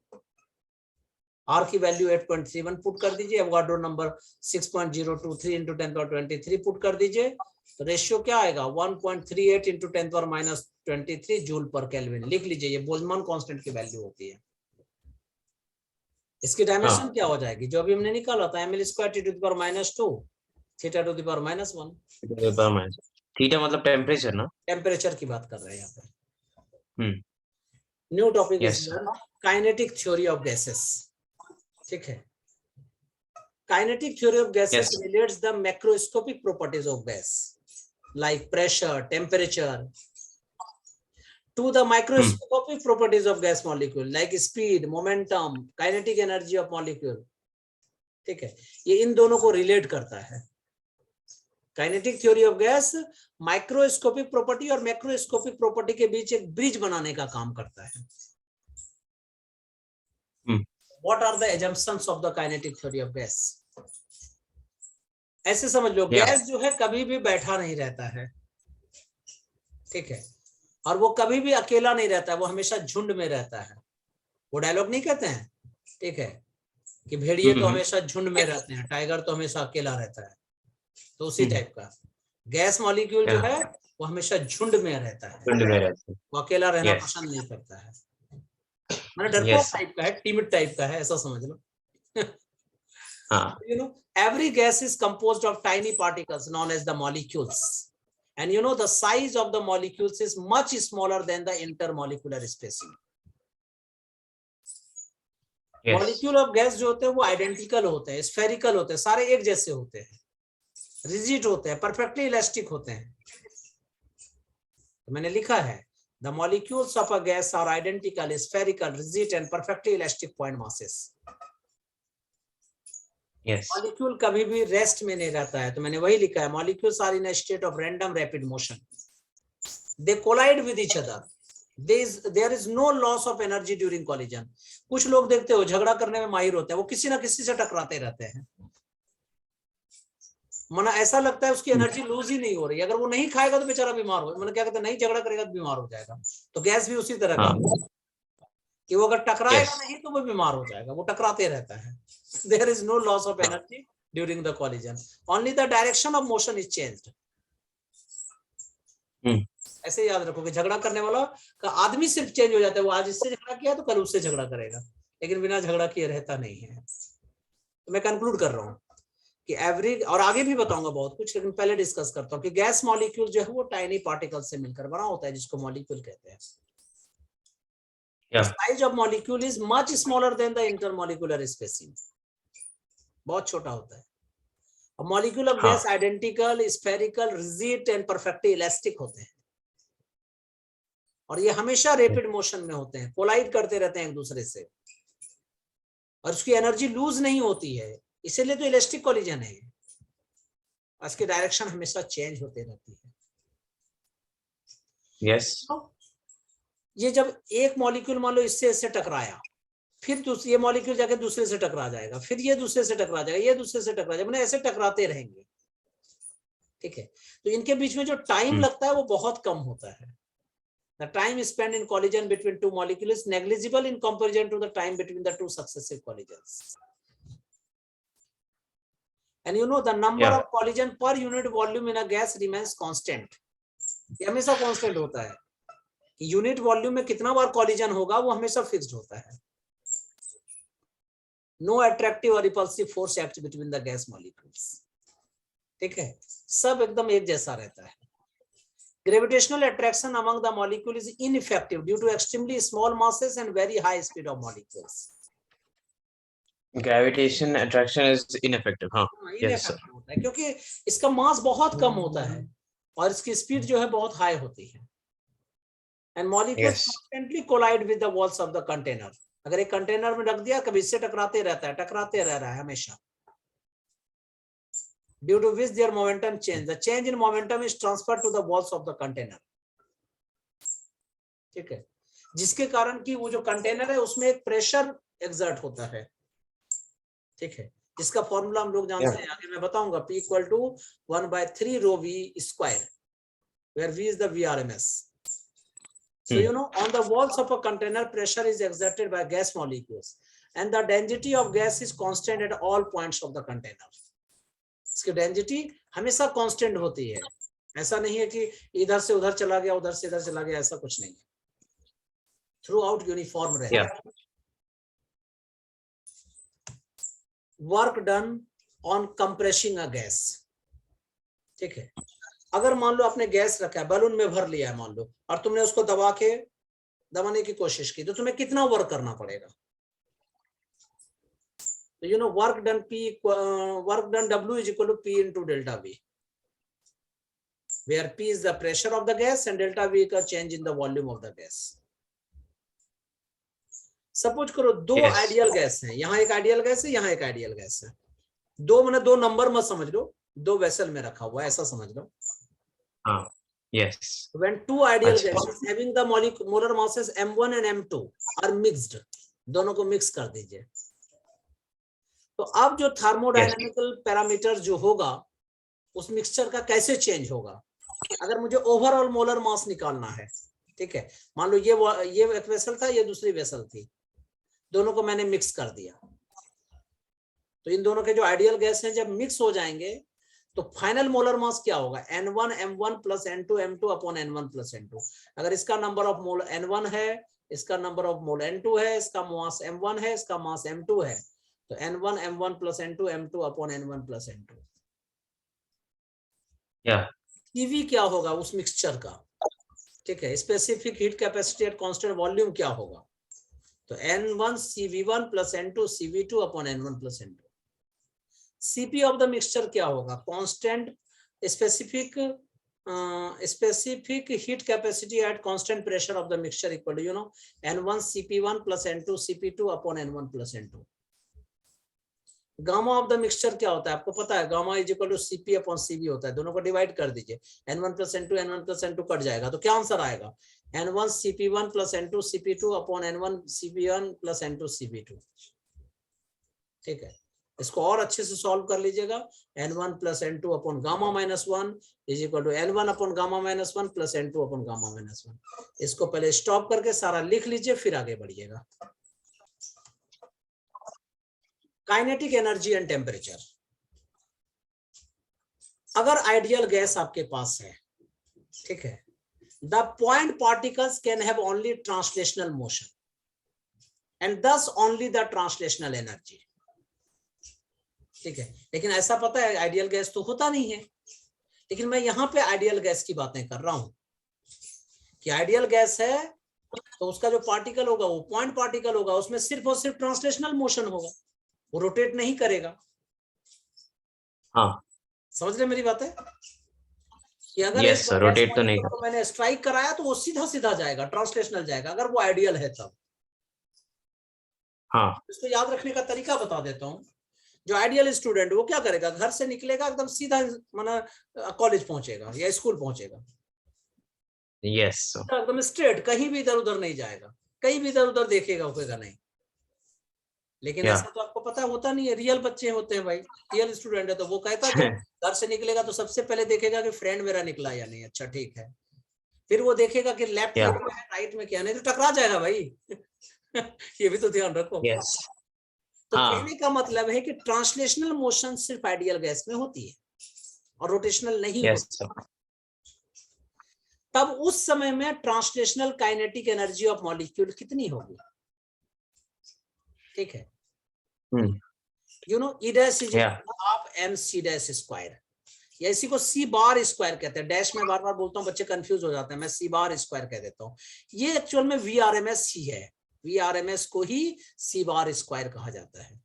R की वैल्यू 8.31 पुट कर दीजिए, एवोगाड्रो नंबर 6.023 इंटू 10⁻23 पुट कर दीजिए, तो रेशियो क्या आएगा, 1.38 इंटू 10⁻23 जूल पर केल्विन। लिख लीजिए, ये बोल्ट्जमान कांस्टेंट की वैल्यू होती है। इसकी डायमेंशन क्या हो जाएगी, जो अभी हमने निकाला था, ml square T to the power -2 theta to the power -1। Theta मतलब टेम्परेचर ना, टेम्परेचर की बात कर रहे हैं यहाँ पे। New topic is kinetic theory of gases, ठीक है। Kinetic theory of gases relates the macroscopic properties of gas like pressure, temperature to the microscopic properties of gas molecule like speed, momentum, kinetic energy of molecule, ठीक है। ये इन दोनों को रिलेट करता है। Kinetic theory of gas microscopic property और मैक्रोस्कोपिक प्रॉपर्टी के बीच एक ब्रिज बनाने का काम करता है। What are the assumptions of the kinetic theory of gas? ऐसे समझ लो, गैस जो है कभी भी बैठा नहीं रहता है, ठीक है, और वो कभी भी अकेला नहीं रहता है, वो हमेशा झुंड में रहता है। वो डायलॉग नहीं कहते हैं, ठीक है, कि भेड़िए तो हमेशा झुंड में रहते हैं, टाइगर तो हमेशा अकेला रहता है। तो उसी टाइप का गैस मॉलिक्यूल जो है वो हमेशा झुंड में रहता है, वो अकेला रहना पसंद नहीं करता है। मैंने डरपोक टाइप का है, टिमिड टाइप का है, ऐसा समझ लो। You know, every gas is composed of tiny particles known as the molecules, and you know the size of the molecules is much smaller than the intermolecular spacing. Molecule of gas जो होते हैं वो आइडेंटिकल होते हैं, स्फेरिकल होते हैं, सारे एक जैसे होते हैं, रिजिड होते हैं, परफेक्टली इलास्टिक होते हैं। तो मैंने लिखा है the molecules of a gas are identical, spherical, rigid and perfectly elastic point masses. Molecule कभी भी रेस्ट में नहीं रहता है, तो मैंने वही लिखा है, molecules are in a state of random rapid motion, they collide with each other, there is no loss of energy during collision. कुछ लोग देखते हो झगड़ा करने में माहिर होते हैं, वो किसी ना किसी से टकराते रहते हैं, मना ऐसा लगता है उसकी एनर्जी लूज ही नहीं हो रही, अगर वो नहीं खाएगा तो बेचारा बीमार हो, मैंने क्या कहते हैं, नहीं झगड़ा करेगा तो बीमार हो जाएगा। तो गैस भी उसी तरह का, कि वो अगर टकराएगा Yes. नहीं तो वो बीमार हो जाएगा, वो टकराते रहता है। There is no loss of energy during the collision, only the direction of motion is changed. ऐसे याद रखो कि झगड़ा करने वाला का आदमी सिर्फ चेंज हो जाता है, वो आज इससे झगड़ा किया तो कल उससे झगड़ा करेगा, लेकिन बिना झगड़ा किए रहता नहीं है। तो मैं कंक्लूड कर रहा हूँ कि एवरी, और आगे भी बताऊंगा बहुत कुछ, लेकिन पहले डिस्कस करता हूँ कि गैस मॉलिक्यूल जो है वो टाइनी पार्टिकल से मिलकर बना होता है, जिसको मॉलिक्यूल कहते हैं। The size of molecule is much smaller than the intermolecular spacing, बहुत छोटा होता है। A molecule of gas identical, spherical, rigid and perfectly elastic होते हैं, और ये हमेशा रैपिड मोशन में होते हैं, कोलाइड करते रहते हैं एक दूसरे से, और उसकी एनर्जी लूज नहीं होती है, इसीलिए तो इलास्टिक कोलिजन है। उसकी डायरेक्शन हमेशा चेंज होते रहती है। Yes. ये जब एक मॉलिक्यूल मान लो इससे इससे टकराया, फिर ये मॉलिक्यूल जाके दूसरे से टकरा जाएगा, फिर ये दूसरे से टकरा जाएगा, ये दूसरे से टकरा जाएगा, मतलब ऐसे टकराते रहेंगे। ठीक है, तो इनके बीच में जो टाइम लगता है वो बहुत कम होता है। The time spent in collision between two molecules is negligible in comparison to the time between the two successive collisions. And you know the number of collision per unit volume in a gas remains constant. ये हमेशा कांस्टेंट होता है, यूनिट वॉल्यूम में कितना बार कॉलिजन होगा वो हमेशा फिक्स्ड होता है। नो अट्रैक्टिव और repulsive force act between the gas molecules. ठीक है, सब एकदम एक जैसा रहता है। Gravitational attraction among the molecule is ineffective due to extremely small masses and very high speed of molecules. Gravitation attraction is ineffective, हाँ? Yes, sir. होता है क्योंकि इसका मास बहुत कम होता है और इसकी स्पीड जो है बहुत हाई होती है। And molecules constantly collide with the walls of the container. अगर एक कंटेनर में रख दिया, कभी इससे टकराते रहता है, टकराते रह रहा है हमेशा। Due to which their momentum change. The change in momentum is transferred to the walls of the container. ठीक है, जिसके कारण कि वो जो कंटेनर है उसमें एक प्रेशर एक्सर्ट होता है। ठीक है, जिसका फॉर्मूला हम लोग जानते हैं, आगे मैं बताऊंगा। P equal to 1/3 rho V square, where V is the VRMS. So you know, on the walls of a container, pressure is exerted by gas molecules, and the density of gas is constant at all points of the container. इसकी डेंसिटी हमेशा कांस्टेंट होती है, ऐसा नहीं है कि इधर से उधर चला गया, उधर से इधर चला गया, ऐसा कुछ नहीं है, थ्रू आउट यूनिफॉर्म रहेगा। Work done on compressing a gas. ठीक है, अगर मान लो आपने गैस रखा है, बैलून में भर लिया है मान लो, और तुमने उसको दबाने की कोशिश की, तो तुम्हें कितना वर्क करना पड़ेगा? So you know work done W is equal to P into delta V, where P is the pressure of the gas and delta V का change in the volume of the gas. Suppose करो दो आइडियल गैस हैं, यहाँ एक आइडियल गैस है, यहाँ एक आइडियल गैस है। दो मैंने दो नंबर मत समझ लो, दो वेसल में रखा हुआ है, ऐसा समझ लो। Yes. When two ideal gases having the molar masses M1 and M2 are mixed, दोनों को मिक्स कर दीजिए। तो अब जो थर्मोडायनामिकल पैरामीटर जो होगा उस मिक्सचर का कैसे चेंज होगा? अगर मुझे ओवरऑल मोलर मास निकालना है, ठीक है, मान लो ये एक वेसल था, ये दूसरी वेसल थी, दोनों को मैंने मिक्स कर दिया, तो इन दोनों के जो आइडियल गैस हैं जब मिक्स हो जाएंगे तो फाइनल मोलर मास क्या होगा? N1 M1 plus N2 M2 upon N1 plus N2। अगर इसका नंबर ऑफ मोल N1 है, इसका नंबर ऑफ मोल N2 है, इसका मास M1 है, इसका मास M2 है, तो N1 M1 plus N2 M2 upon N1 plus N2। CV क्या होगा उस मिक्सचर का? ठीक है, specific heat capacity at constant volume क्या होगा? तो N1 CV1 plus N2 CV2 upon N1 plus N2। CP of the mixture क्या होगा? Constant specific heat capacity at constant pressure of the mixture equal to N1 CP1 plus N2 CP2 upon N1 plus N2। Gamma of the mixture क्या होता है आपको पता है? Gamma is equal to CP upon CV होता है, दोनों को डिवाइड कर दीजिए, N1 plus N2 N1 plus N2 cut जाएगा, तो क्या आंसर आएगा? N1 CP1 plus N2 CP2 upon N1 CP1 plus N2 CP2। ठीक है, इसको और अच्छे से सॉल्व कर लीजिएगा। n1 plus n2 upon gamma minus 1 is equal to n1 upon gamma minus 1 plus n2 upon gamma minus 1। इसको पहले स्टॉप करके सारा लिख लीजिए, फिर आगे बढ़िएगा। Kinetic energy and temperature. अगर आइडियल गैस आपके पास है, ठीक है, the point particles can have only translational motion and thus only the translational energy. ठीक है, लेकिन ऐसा पता है आइडियल गैस तो होता नहीं है, लेकिन मैं यहां पे आइडियल गैस की बातें कर रहा हूं कि आइडियल गैस है तो उसका जो पार्टिकल होगा वो पॉइंट पार्टिकल होगा, उसमें सिर्फ और सिर्फ ट्रांसलेशनल मोशन होगा, वो रोटेट नहीं करेगा। हाँ, समझ रहे मेरी बात है कि अगर यस सर, रोटेट तो नहीं तो मैंने स्ट्राइक कराया तो वो सीधा सीधा जाएगा, ट्रांसलेशनल जाएगा, अगर वो आइडियल है तब। हाँ, इसको याद रखने का तरीका बता देता हूँ। जो आइडियल स्टूडेंट वो क्या करेगा, घर से निकलेगा एकदम सीधा माना कॉलेज पहुंचेगा या स्कूल पहुंचेगा, यस एकदम स्ट्रेट, कहीं भी इधर उधर नहीं जाएगा, कहीं भी इधर उधर देखेगा होगा नहीं। लेकिन ऐसा तो आपको पता होता नहीं है, रियल बच्चे होते हैं भाई, रियल स्टूडेंट है तो वो कहता है घर से निकलेगा तो सबसे पहले देखेगा कि फ्रेंड मेरा निकला या नहीं, अच्छा ठीक है, फिर वो देखेगा कि लेफ्ट में क्या है राइट में क्या, नहीं तो टकरा जाएगा भाई। ये भी तो ध्यान रखो। यस। तो कहने का मतलब है कि ट्रांसलेशनल मोशन सिर्फ आइडियल गैस में होती है और रोटेशनल नहीं होती। तब उस समय में translational kinetic energy of molecule कितनी होगी? ठीक है, you know E dash is half M C dash square, या इसी को सी बार स्क्वायर कहते हैं। डैश में बार बार बोलता हूं, बच्चे कंफ्यूज हो जाते हैं, मैं सी बार स्क्वायर कह देता हूं। ये एक्चुअल में वीआरएमएस सी है, वीआरएमएस को ही सी बार स्क्वायर कहा जाता है।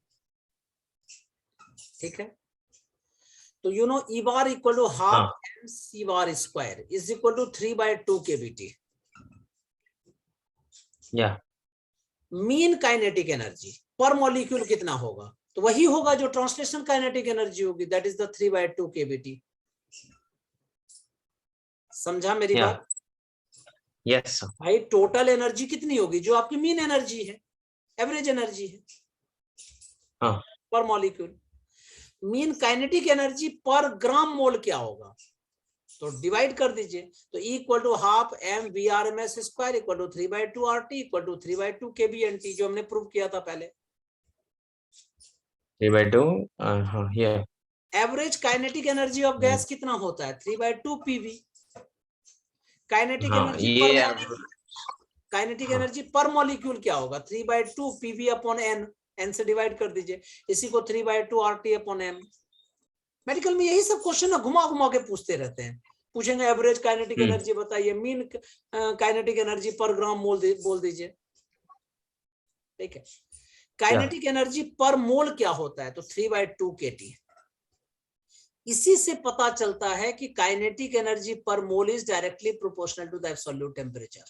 ठीक है, तो you know E bar equal to half M C bar square is equal to 3/2 kBT। Mean kinetic energy per molecule कितना होगा? तो वही होगा जो ट्रांसलेशन काइनेटिक एनर्जी होगी, दैट इज द 3/2 kBT। समझा मेरी बात? Yes sir. भाई टोटल एनर्जी कितनी होगी? जो आपकी मीन एनर्जी है, एवरेज एनर्जी है per molecule. Mean kinetic energy पर ग्राम मोल क्या होगा? तो डिवाइड कर दीजिए, तो E equal to half M V R M S square equal to 3/2 RT equal to 3/2 kBNT, जो हमने प्रूव किया था पहले। 3/2 हाँ, ये average kinetic energy of gas कितना होता है? 3/2 PV। Kinetic energy per molecule, kinetic energy per molecule क्या होगा? 3/2 PV अपॉन N, N से डिवाइड कर दीजिए, इसी को 3/2 RT अपॉन M। मेडिकल में यही सब क्वेश्चन ना घुमा घुमा के पूछते रहते हैं, पूछेंगे एवरेज काइनेटिक एनर्जी बताइए, मीन काइनेटिक एनर्जी पर ग्राम मोल बोल दीजिए। ठीक है, काइनेटिक एनर्जी पर मोल क्या होता है? तो 3/2 kT। इसी से पता चलता है कि kinetic energy per mole is directly proportional to the absolute temperature.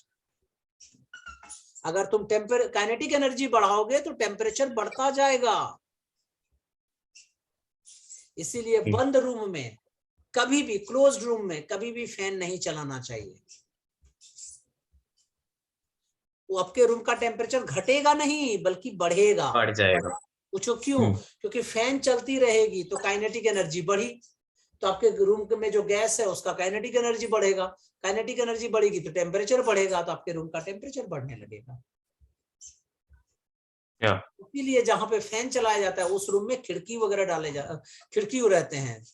अगर तुम काइनेटिक एनर्जी बढ़ाओगे तो टेम्परेचर बढ़ता जाएगा। इसीलिए बंद रूम में कभी भी, क्लोज्ड रूम में कभी भी फैन नहीं चलाना चाहिए। वो आपके रूम का टेम्परेचर घटेगा नहीं बल्कि बढ़ेगा, बढ़ जाएगा। पूछो क्यों? क्योंकि फैन चलती रहेगी तो काइनेटिक एनर्जी बढ़ी, तो आपके रूम में जो गैस है उसका काइनेटिक एनर्जी बढ़ेगा, काइनेटिक एनर्जी बढ़ेगी तो टेम्परेचर बढ़ेगा, तो आपके रूम का टेम्परेचर बढ़ने लगेगा। इसीलिए जहां पे फैन चलाया जाता है उस रूम में खिड़की वगैरह खिड़की रहते हैं,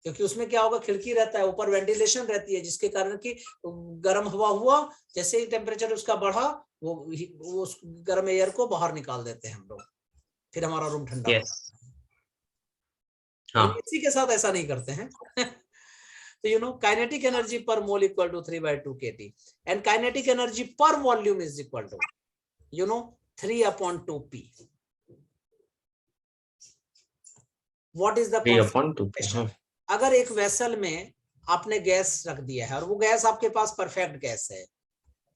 क्योंकि उसमें क्या होगा, खिड़की रहता है, ऊपर वेंटिलेशन रहती है, जिसके कारण कि गर्म हवा हुआ, जैसे ही टेम्परेचर उसका बढ़ा वो उस गर्म एयर को बाहर निकाल देते हैं हम लोग, फिर हमारा रूम ठंडा हो जाता है। इसी के साथ ऐसा नहीं करते हैं। तो you no kinetic energy per mole equal to 3/2 kT and kinetic energy per volume is equal to you know 3/2 P। What is the 3/2 P? अगर एक वेसल में आपने गैस रख दिया है और वो गैस आपके पास परफेक्ट गैस है,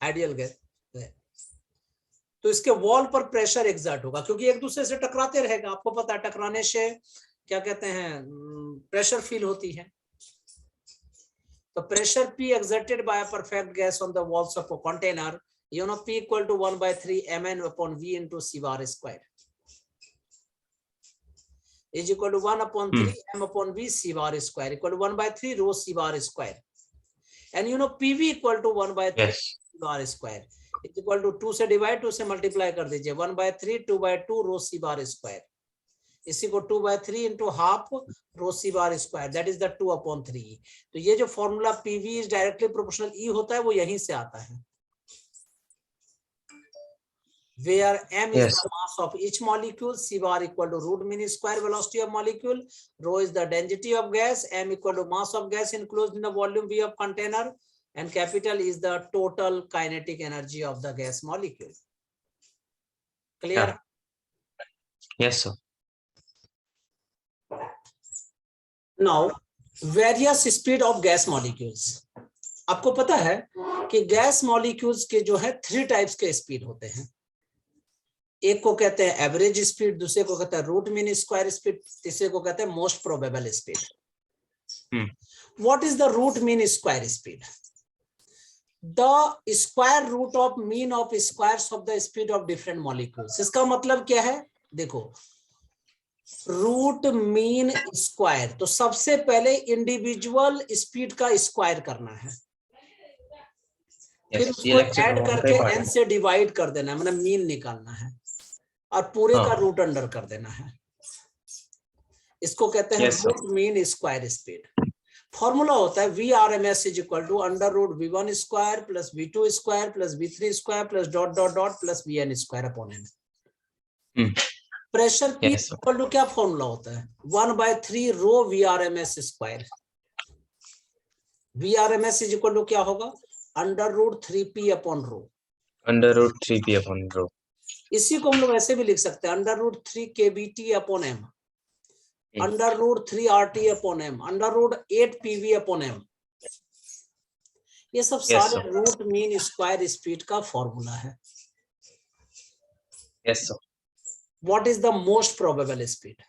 आइडियल गैस है, तो इसके वॉल पर प्रेशर एग्जर्ट होगा, क्योंकि एक दूसरे से टकराते रहेगा। आपको पता है टकराने से क्या कहते हैं, प्रेशर फील होती है। तो pressure P exerted by a perfect gas on the walls of a container, you know, P equal to 1/3 mn upon V into C bar square. is equal to 1 upon 3 m upon v c bar square equal to 1 by 3 rho c bar square. And you know PV equal to 1 by 3 Yes. bar square is equal to 2 से डिवाइड 2 से मल्टीप्लाई कर दीजिए 1 by 3 2 by 2 rho c bar square. इसी को 2 by 3 into half rho c bar square, that is the 2 upon 3. तो ये जो formula PV is directly proportional E होता है वो यहीं से आता है, where m is Yes. the mass of each molecule, c bar equal to root mean square velocity of molecule, rho is the density of gas, m equal to mass of gas enclosed in the volume V of container, and capital is the total kinetic energy of the gas molecule. Clear? Yeah. Yes, sir. Now, various speed of gas molecules. आपको पता है कि गैस मॉलिक्यूल्स के जो है 3 टाइप्स के स्पीड होते हैं. एक को कहते हैं एवरेज स्पीड, दूसरे को कहते हैं रूट मीन स्क्वायर स्पीड, तीसरे को कहते हैं most probable speed. What is the root mean square speed? The square root of mean of squares of the speed of different molecules. इसका मतलब क्या है? देखो, रूट मीन स्क्वायर, तो सबसे पहले इंडिविजुअल स्पीड का स्क्वायर करना है, फिर उसको ऐड करके n से डिवाइड कर देना है, मतलब मीन निकालना है, और पूरे का रूट अंडर कर देना है. इसको कहते हैं root mean square speed. Formula होता है VRMS is equal to under root V1 square plus V2 square plus V3 square plus dot dot dot plus VN square upon n. Pressure P equal to क्या फॉर्मूला होता है? 1/3 rho VRMS square. VRMS is equal to क्या होगा? Under root 3P upon rho. Under root 3P upon rho. इसी को हम लोग ऐसे भी लिख सकते हैं, under root 3 KBT upon m, under root 3 RT upon m, under root 8 PV upon m. ये सब सारे रूट मीन स्क्वायर स्पीड का फॉर्मूला है. Yes sir. What is the most probable speed?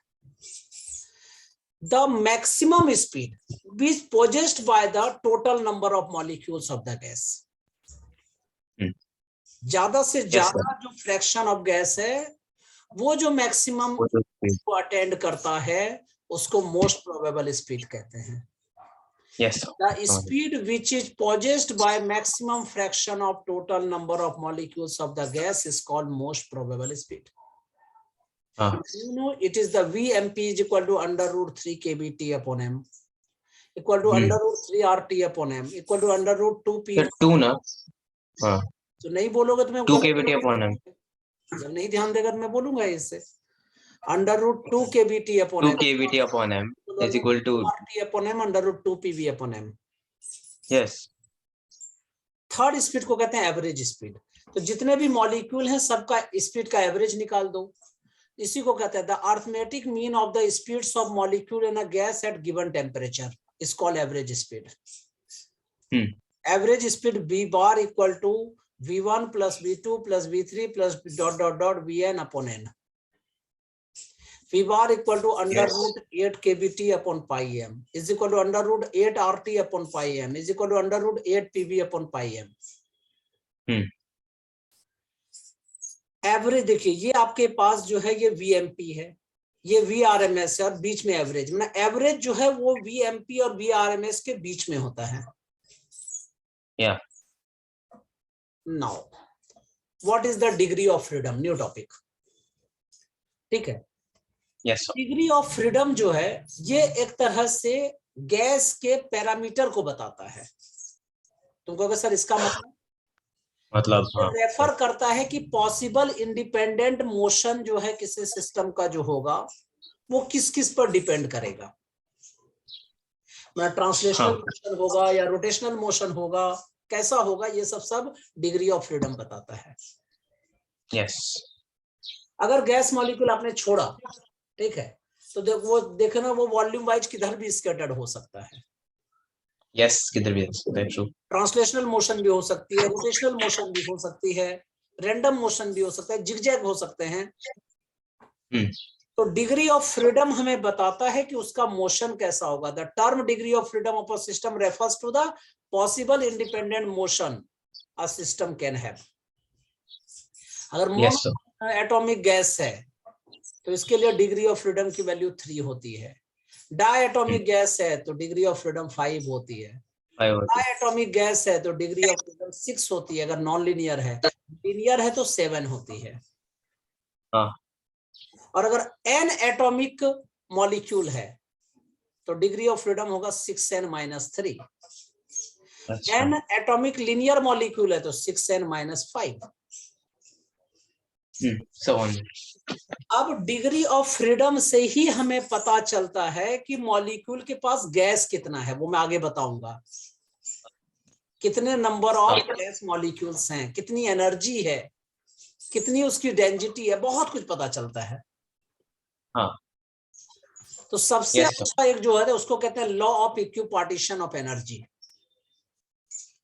the maximum speed is possessed by the total number of molecules of the gas. ज्यादा से ज्यादा जो फ्रैक्शन ऑफ गैस है वो जो मैक्सिमम को अटेंड करता है उसको मोस्ट प्रोबेबल स्पीड कहते हैं. Yes. The speed which is possessed by maximum fraction of total number of molecules of the gas is called most probable speed. You know, it is the VMP is equal to under root 3 KBT upon m equal to under root 3 RT upon m equal to under root 2P. 2 ना? हाँ. तो नहीं बोलोगे तो मैं 2 KBT upon m. जब नहीं ध्यान देगा तो मैं बोलूंगा इससे. Under root 2 KBT upon 2 KBT upon m is equal to RT upon m under root 2 PV upon m. Yes. Third speed को कहते हैं एवरेज स्पीड. तो जितने भी मॉलिक्यूल हैं सबका स्पीड का एवरेज निकाल दो. इसी को कहते हैं the arithmetic mean of the speeds of molecule in a gas at given temperature is called average speed. Average speed V bar equal to V1 plus V2 plus V3 plus dot dot dot VN upon n. V bar equal to under root 8 KBT upon pi m is equal to under root 8 RT upon pi m is equal to under root 8 PV upon pi m. Average देखिए, ये आपके पास जो है ये VMP है, ये VRMS है और बीच में एवरेज. मतलब एवरेज जो है वो VMP और VRMS के बीच में होता है. Yeah. Now, what is the degree of freedom? New topic. ठीक है. Yes, sir. Degree of freedom जो है ये एक तरह से गैस के पैरामीटर को बताता है. तुम कहोगे सर इसका मतलब रेफर करता है कि पॉसिबल इंडिपेंडेंट मोशन जो है किसी सिस्टम का जो होगा वो किस किस पर डिपेंड करेगा. ट्रांसलेशनल मोशन होगा या रोटेशनल मोशन होगा, कैसा होगा, ये सब डिग्री ऑफ फ्रीडम बताता है. Yes. अगर गैस मॉलिक्यूल आपने छोड़ा, ठीक है, तो वो देखना वो वॉल्यूम वाइज किधर भी स्कैटर्ड हो सकता है. Yes, किधर भी हो सकता है. ट्रू. ट्रांसलेशनल मोशन भी हो सकती है, रोटेशनल मोशन भी हो सकती है, रैंडम मोशन भी हो सकता है, जिगजैग हो सकते हैं. तो डिग्री ऑफ फ्रीडम हमें बताता है कि उसका मोशन कैसा होगा. The term degree of freedom of a system refers to the possible independent motion a system can have. अगर एटॉमिक गैस है तो इसके लिए डिग्री ऑफ फ्रीडम की वैल्यू 3 होती है। डायटोमिक गैस है तो डिग्री ऑफ फ्रीडम 5 होती है। डायटोमिक गैस है तो डिग्री ऑफ फ्रीडम 6 होती है अगर नॉन लीनियर है। लीनियर है तो 7 होती है। हाँ। और अगर n एटॉमिक मॉलिक्यूल है तो डिग्री ऑफ फ्रीडम होगा 6n-3। अच्छा। n एटॉमिक लीनियर मॉलिक्यूल है तो 6n-5। so on. अब डिग्री ऑफ फ्रीडम से ही हमें पता चलता है कि मॉलिक्यूल के पास गैस कितना है, वो मैं आगे बताऊंगा। कितने नंबर ऑफ गैस मॉलिक्यूल्स हैं, कितनी एनर्जी है, कितनी उसकी डेंसिटी है, बहुत कुछ पता चलता है। हाँ। तो सबसे Yes, sir. अच्छा एक जो है उसको कहते हैं law of equipartition of energy.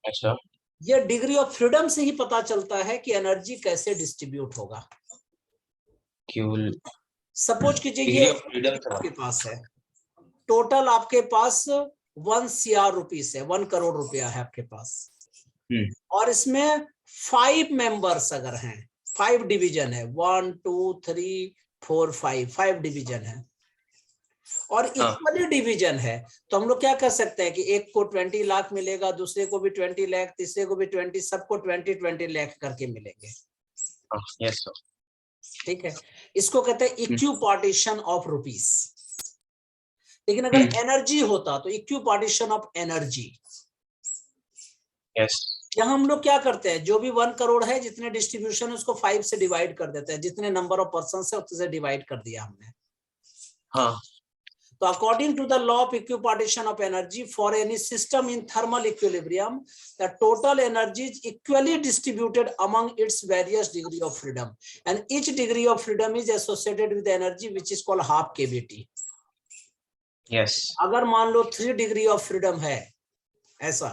अच्छा। ये डिग्री ऑफ फ्रीडम से ही पता चलता है कि एनर्जी कैसे डिस्ट्रीब्यूट होगा। सपोज कीजिए ये आपके पास है, टोटल आपके पास 1 CR रुपीस है, 1 करोड़ रुपया है आपके पास। और इसमें 5 मेंबर्स अगर हैं, 5 डिवीजन है, 1 2 3 4 5 डिवीजन है और इक्वली डिवीजन है, तो हम लोग क्या कर सकते हैं कि एक को 20 लाख मिलेगा, दूसरे को भी 20 लाख, तीसरे को भी 20, सबको 20 लाख करके मिलेंगे। Yes sir. ठीक है, इसको कहते हैं इक्विपार्टीशन ऑफ रुपीस। लेकिन अगर एनर्जी होता तो इक्विपार्टीशन ऑफ एनर्जी। यस। यहाँ हम लोग क्या करते हैं, जो भी 1 करोड़ है जितने डिस्ट्रीब्यूशन है उसको 5 से डिवाइड कर देते हैं, जितने नंबर ऑफ पर्सन है उससे डिवाइड कर दिया हमने। हाँ। तो according to the law of equipartition of energy for any system in thermal equilibrium the total energy is equally distributed among its various degree of freedom and each degree of freedom is associated with energy which is called half K V T. Yes. अगर मान लो 3 डिग्री ऑफ फ्रीडम है ऐसा,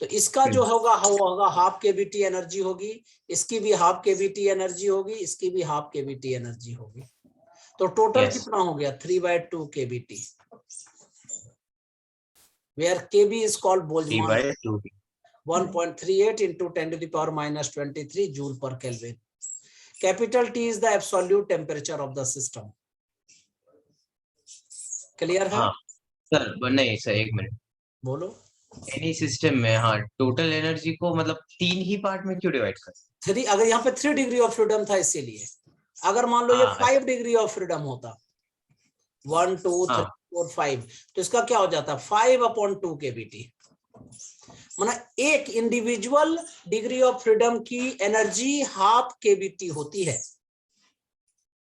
तो इसका जो होगा वो होगा हाफ केवीटी एनर्जी होगी, इसकी भी हाफ केवीटी एनर्जी होगी, इसकी भी हाफ केवीटी एनर्जी होगी। तो टोटल कितना हो गया 3/2 kBT, where kb is called Boltzmann 1.38 into 10⁻⁻23 joule per Kelvin. Capital T is the absolute temperature of the system. Clear है? हाँ सर, नहीं सर एक मिनट बोलो। एनी सिस्टम में हाँ टोटल एनर्जी को मतलब 3 ही पार्ट में क्यों डिवाइड कर? 3, अगर यहाँ पे 3 डिग्री ऑफ फ्रीडम था इसीलिए। अगर मान लो ये 5 डिग्री ऑफ फ्रीडम होता 1 2 3 4 5, तो इसका क्या हो जाता 5/2 kBT। मतलब एक इंडिविजुअल डिग्री ऑफ फ्रीडम की एनर्जी हाफ केबीटी होती है।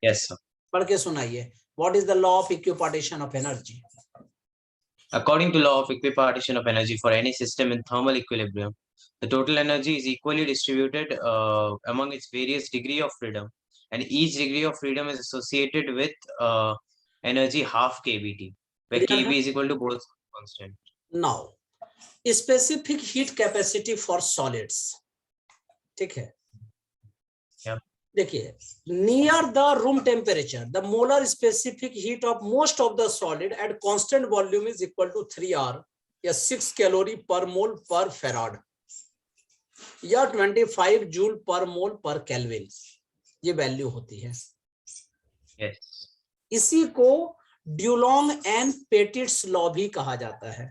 Yes sir. पढ़ के सुनाइए, what is the law of equipartition of energy? According to law of equipartition of energy for any system in thermal equilibrium, the total energy is equally distributed among its various degree of freedom, and each degree of freedom is associated with energy half kBT, where kb is equal to both constant. Now, specific heat capacity for solids, ठीक है? देखिए, near the room temperature, the molar specific heat of most of the solid at constant volume is equal to 3R या 6 कैलोरी पर मोल पर फेराड या 25 जूल पर मोल पर केल्विन, ये वैल्यू होती है। yes. इसी को ड्यूलोंग एंड पेटिट्स लॉ भी कहा जाता है।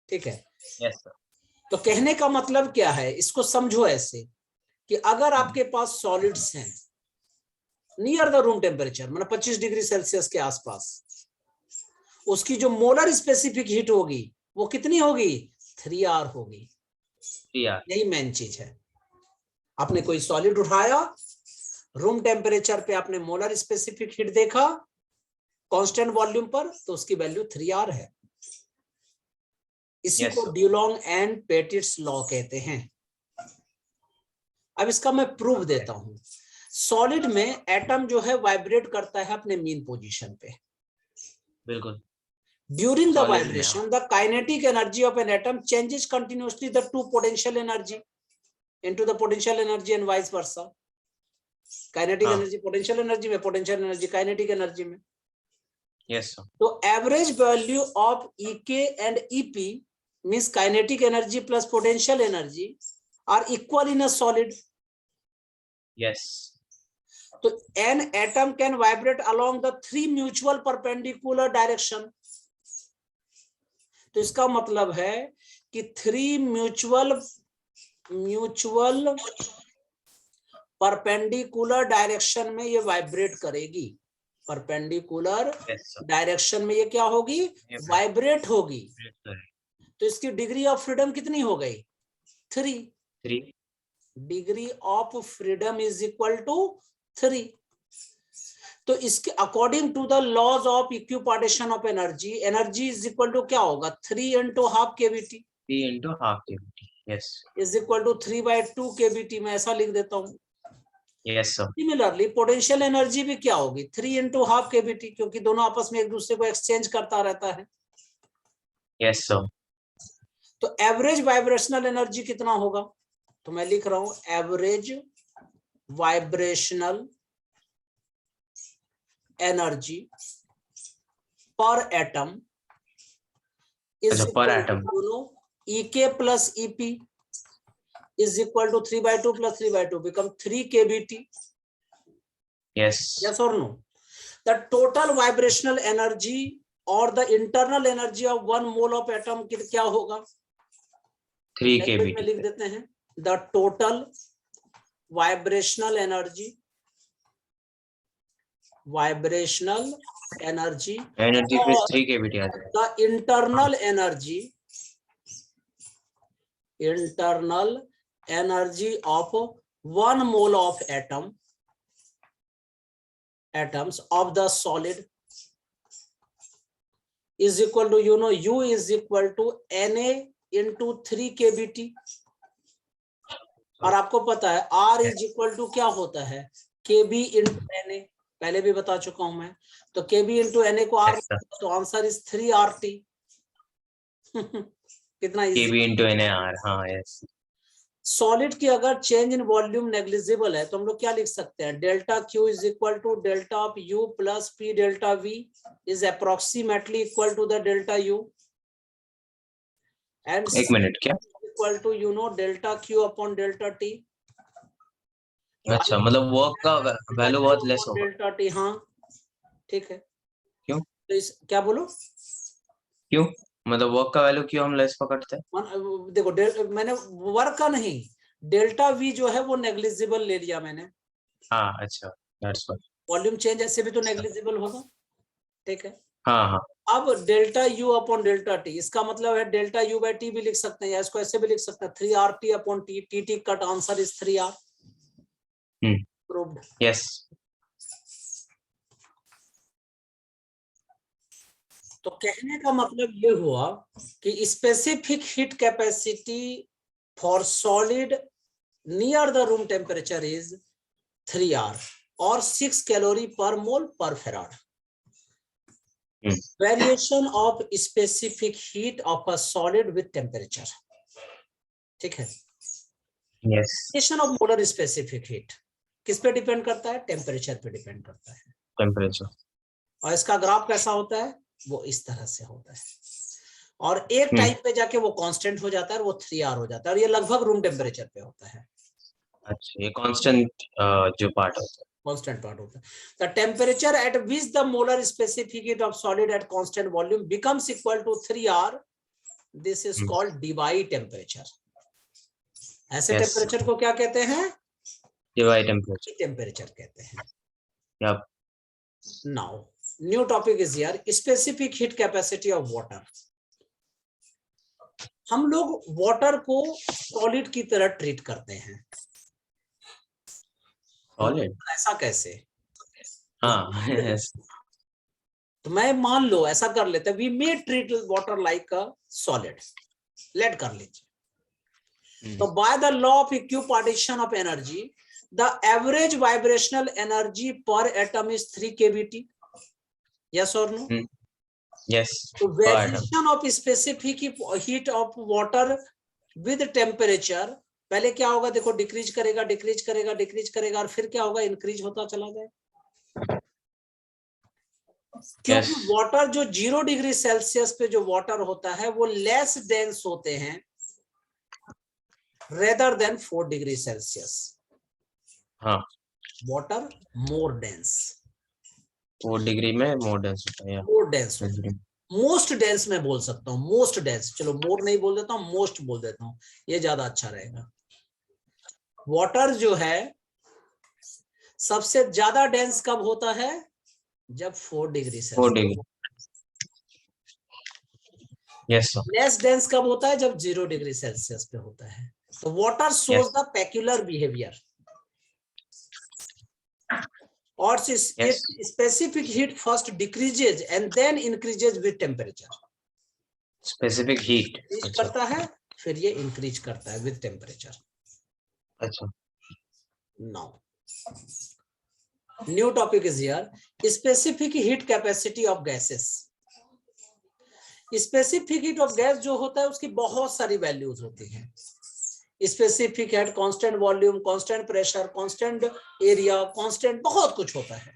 ठीक है? yes, sir. तो कहने का मतलब क्या है, इसको समझो ऐसे कि अगर आपके पास सॉलिड्स हैं नियर द रूम टेम्परेचर, मतलब 25 डिग्री सेल्सियस के आसपास, उसकी जो मोलर स्पेसिफिक हीट होगी वो कितनी होगी 3R होगी। यही मेन चीज है। आपने कोई सॉलिड उठाया, रूम टेम्परेचर पे आपने मोलर स्पेसिफिक हीट देखा कांस्टेंट वॉल्यूम पर, तो उसकी वैल्यू 3R है। इसी को ड्यूलोंग एंड पेटिट्स लॉ कहते हैं। अब इसका मैं प्रूफ देता हूं। सॉलिड में एटम जो है वाइब्रेट करता है अपने मीन पोजीशन पे। बिल्कुल। During the vibration the kinetic energy of an atom changes continuously the to potential energy into the potential energy and vice versa. Kinetic energy potential energy में, पोटेंशियल एनर्जी काइनेटिक एनर्जी में। Yes sir. तो average value of EK and EP means kinetic energy plus potential energy are equal in a solid. Yes. तो an atom can vibrate along the 3 mutual perpendicular direction. तो इसका मतलब है कि 3 म्यूचुअल परपेंडिकुलर डायरेक्शन में ये वाइब्रेट करेगी. परपेंडिकुलर डायरेक्शन में ये क्या होगी? वाइब्रेट होगी. तो इसकी डिग्री ऑफ फ्रीडम कितनी हो गई? 3. Degree of freedom is equal to 3. तो इसके according to the laws of equipartition of energy, energy is equal to क्या होगा? 3 into half kVt. 3 into half kVt. Yes. Is equal to 3/2 kVt. मैं ऐसा लिख देता हूँ. Yes sir. Similarly potential energy भी क्या होगी? 3 into half kVt, क्योंकि दोनों आपस में एक दूसरे को एक्सचेंज करता रहता है. Yes sir. तो एवरेज वाइब्रेशनल एनर्जी कितना होगा? तो मैं लिख रहा हूं average vibrational energy per atom is per atom. EK plus EP is equal to 3/2 plus 3/2 become 3 kBT. Yes. Yes or no? The total vibrational energy or the internal energy of 1 mole of atom क्या होगा? 3 kBt. में लिख देते हैं the total vibrational energy plus 3 kBt आ जाएगा. the internal energy of 1 mole of atoms of the solid is equal to, you know, U is equal to Na into 3 kBt. और आपको पता है R is equal to क्या होता है? Kb into Na. पहले भी बता चुका हूं मैं. तो Kb into Na को R, तो आंसर इज 3RT. कितना इजी? Kb into NaR. हाँ yes. सॉलिड की अगर चेंज इन वॉल्यूम नेग्लिजिबल है तो हम लोग क्या लिख सकते हैं? Delta Q is equal to delta of U plus P delta V is approximately equal to the delta U and एक मिनट क्या? Equal to, you know, delta Q upon delta T. अच्छा, मतलब वर्क का वैल्यू बहुत लेस होगा. डेल्टा T. हाँ ठीक है. क्यों? तो इस क्या बोलो? क्यों मतलब वर्क का वैल्यू क्यों हम लेस पकड़ते हैं? देखो मैंने वर्क का नहीं, डेल्टा V जो है वो नेग्लिजिबल ले लिया मैंने. हाँ अच्छा, दैट्स व्हाई. वॉल्यूम चेंज ऐसे भी तो नेग्लिजिबल होगा. ठीक है. हाँ हाँ. अब delta U upon delta T, इसका मतलब है डेल्टा U बाई T भी लिख सकते हैं, या इसको ऐसे भी लिख सकते हैं 3RT upon T. T cut answer is 3R. Proved. Yes. तो कहने का मतलब ये हुआ कि specific heat capacity for solid near the room temperature is 3R और 6 कैलोरी पर मोल पर farad. Variation of specific heat of a solid with temperature. ठीक है. Variation of molar specific heat किस पे डिपेंड करता है? टेम्परेचर पे डिपेंड करता है. टेम्परेचर. और इसका ग्राफ कैसा होता है? वो इस तरह से होता है. और एक टाइम पे जाके वो कांस्टेंट हो जाता है और वो 3R हो जाता है, और ये लगभग रूम टेम्परेचर पे होता है. अच्छा, ये कांस्टेंट जो पार्ट होता है, कांस्टेंट पार्ट होता है. The temperature at which the molar specific heat of solid at constant volume becomes equal to 3R. This is called Debye temperature. ऐसे टेम्परेचर को क्या कहते हैं? Debye temperature. टेम्परेचर कहते हैं. Yup. Now new topic is here, specific heat capacity of water. हम लोग वाटर को सॉलिड की तरह ट्रीट करते हैं. सॉलिड? ऐसा कैसे? हाँ. तो मैं मान लो ऐसा कर लेते हैं, we may treat water like a solid. Let कर लीजिए. तो by the law of equipartition of energy, the average vibrational energy per atom is 3 kBt. Yes or no? Yes. So variation of specific heat of water with temperature, पहले क्या होगा? देखो डिक्रीज करेगा, डिक्रीज करेगा, डिक्रीज करेगा, और फिर क्या होगा? इंक्रीज होता चला जाए. क्योंकि वाटर जो 0 डिग्री सेल्सियस पे जो वाटर होता है वो लेस डेंस होते हैं रेदर देन 4 डिग्री सेल्सियस. हाँ. वाटर मोर डेंस, 4 डिग्री में मोर डेंस होता है। मोर डेंस होता है। मोस्ट डेंस मैं बोल सकता हूँ, मोस्ट डेंस, चलो मोर नहीं बोल देता हूँ, मोस्ट बोल देता हूँ, ये ज्यादा अच्छा रहेगा। वाटर जो है सबसे ज्यादा डेंस कब होता है? जब 4 degree 4 Celsius. Degree. Yes sir. Less dense कब होता है? जब 0 डिग्री सेल्सियस पे होता है। तो water shows the peculiar behaviour, और specific heat first decreases and then increases with temperature. Specific heat increase करता है, फिर ये इंक्रीज करता है विद टेम्परेचर। अच्छा। Now new topic is here, specific heat capacity of gases. Specific heat of gas जो होता है उसकी बहुत सारी वैल्यूज होती हैं। Specific at constant volume, constant pressure, constant area, constant बहुत कुछ होता है।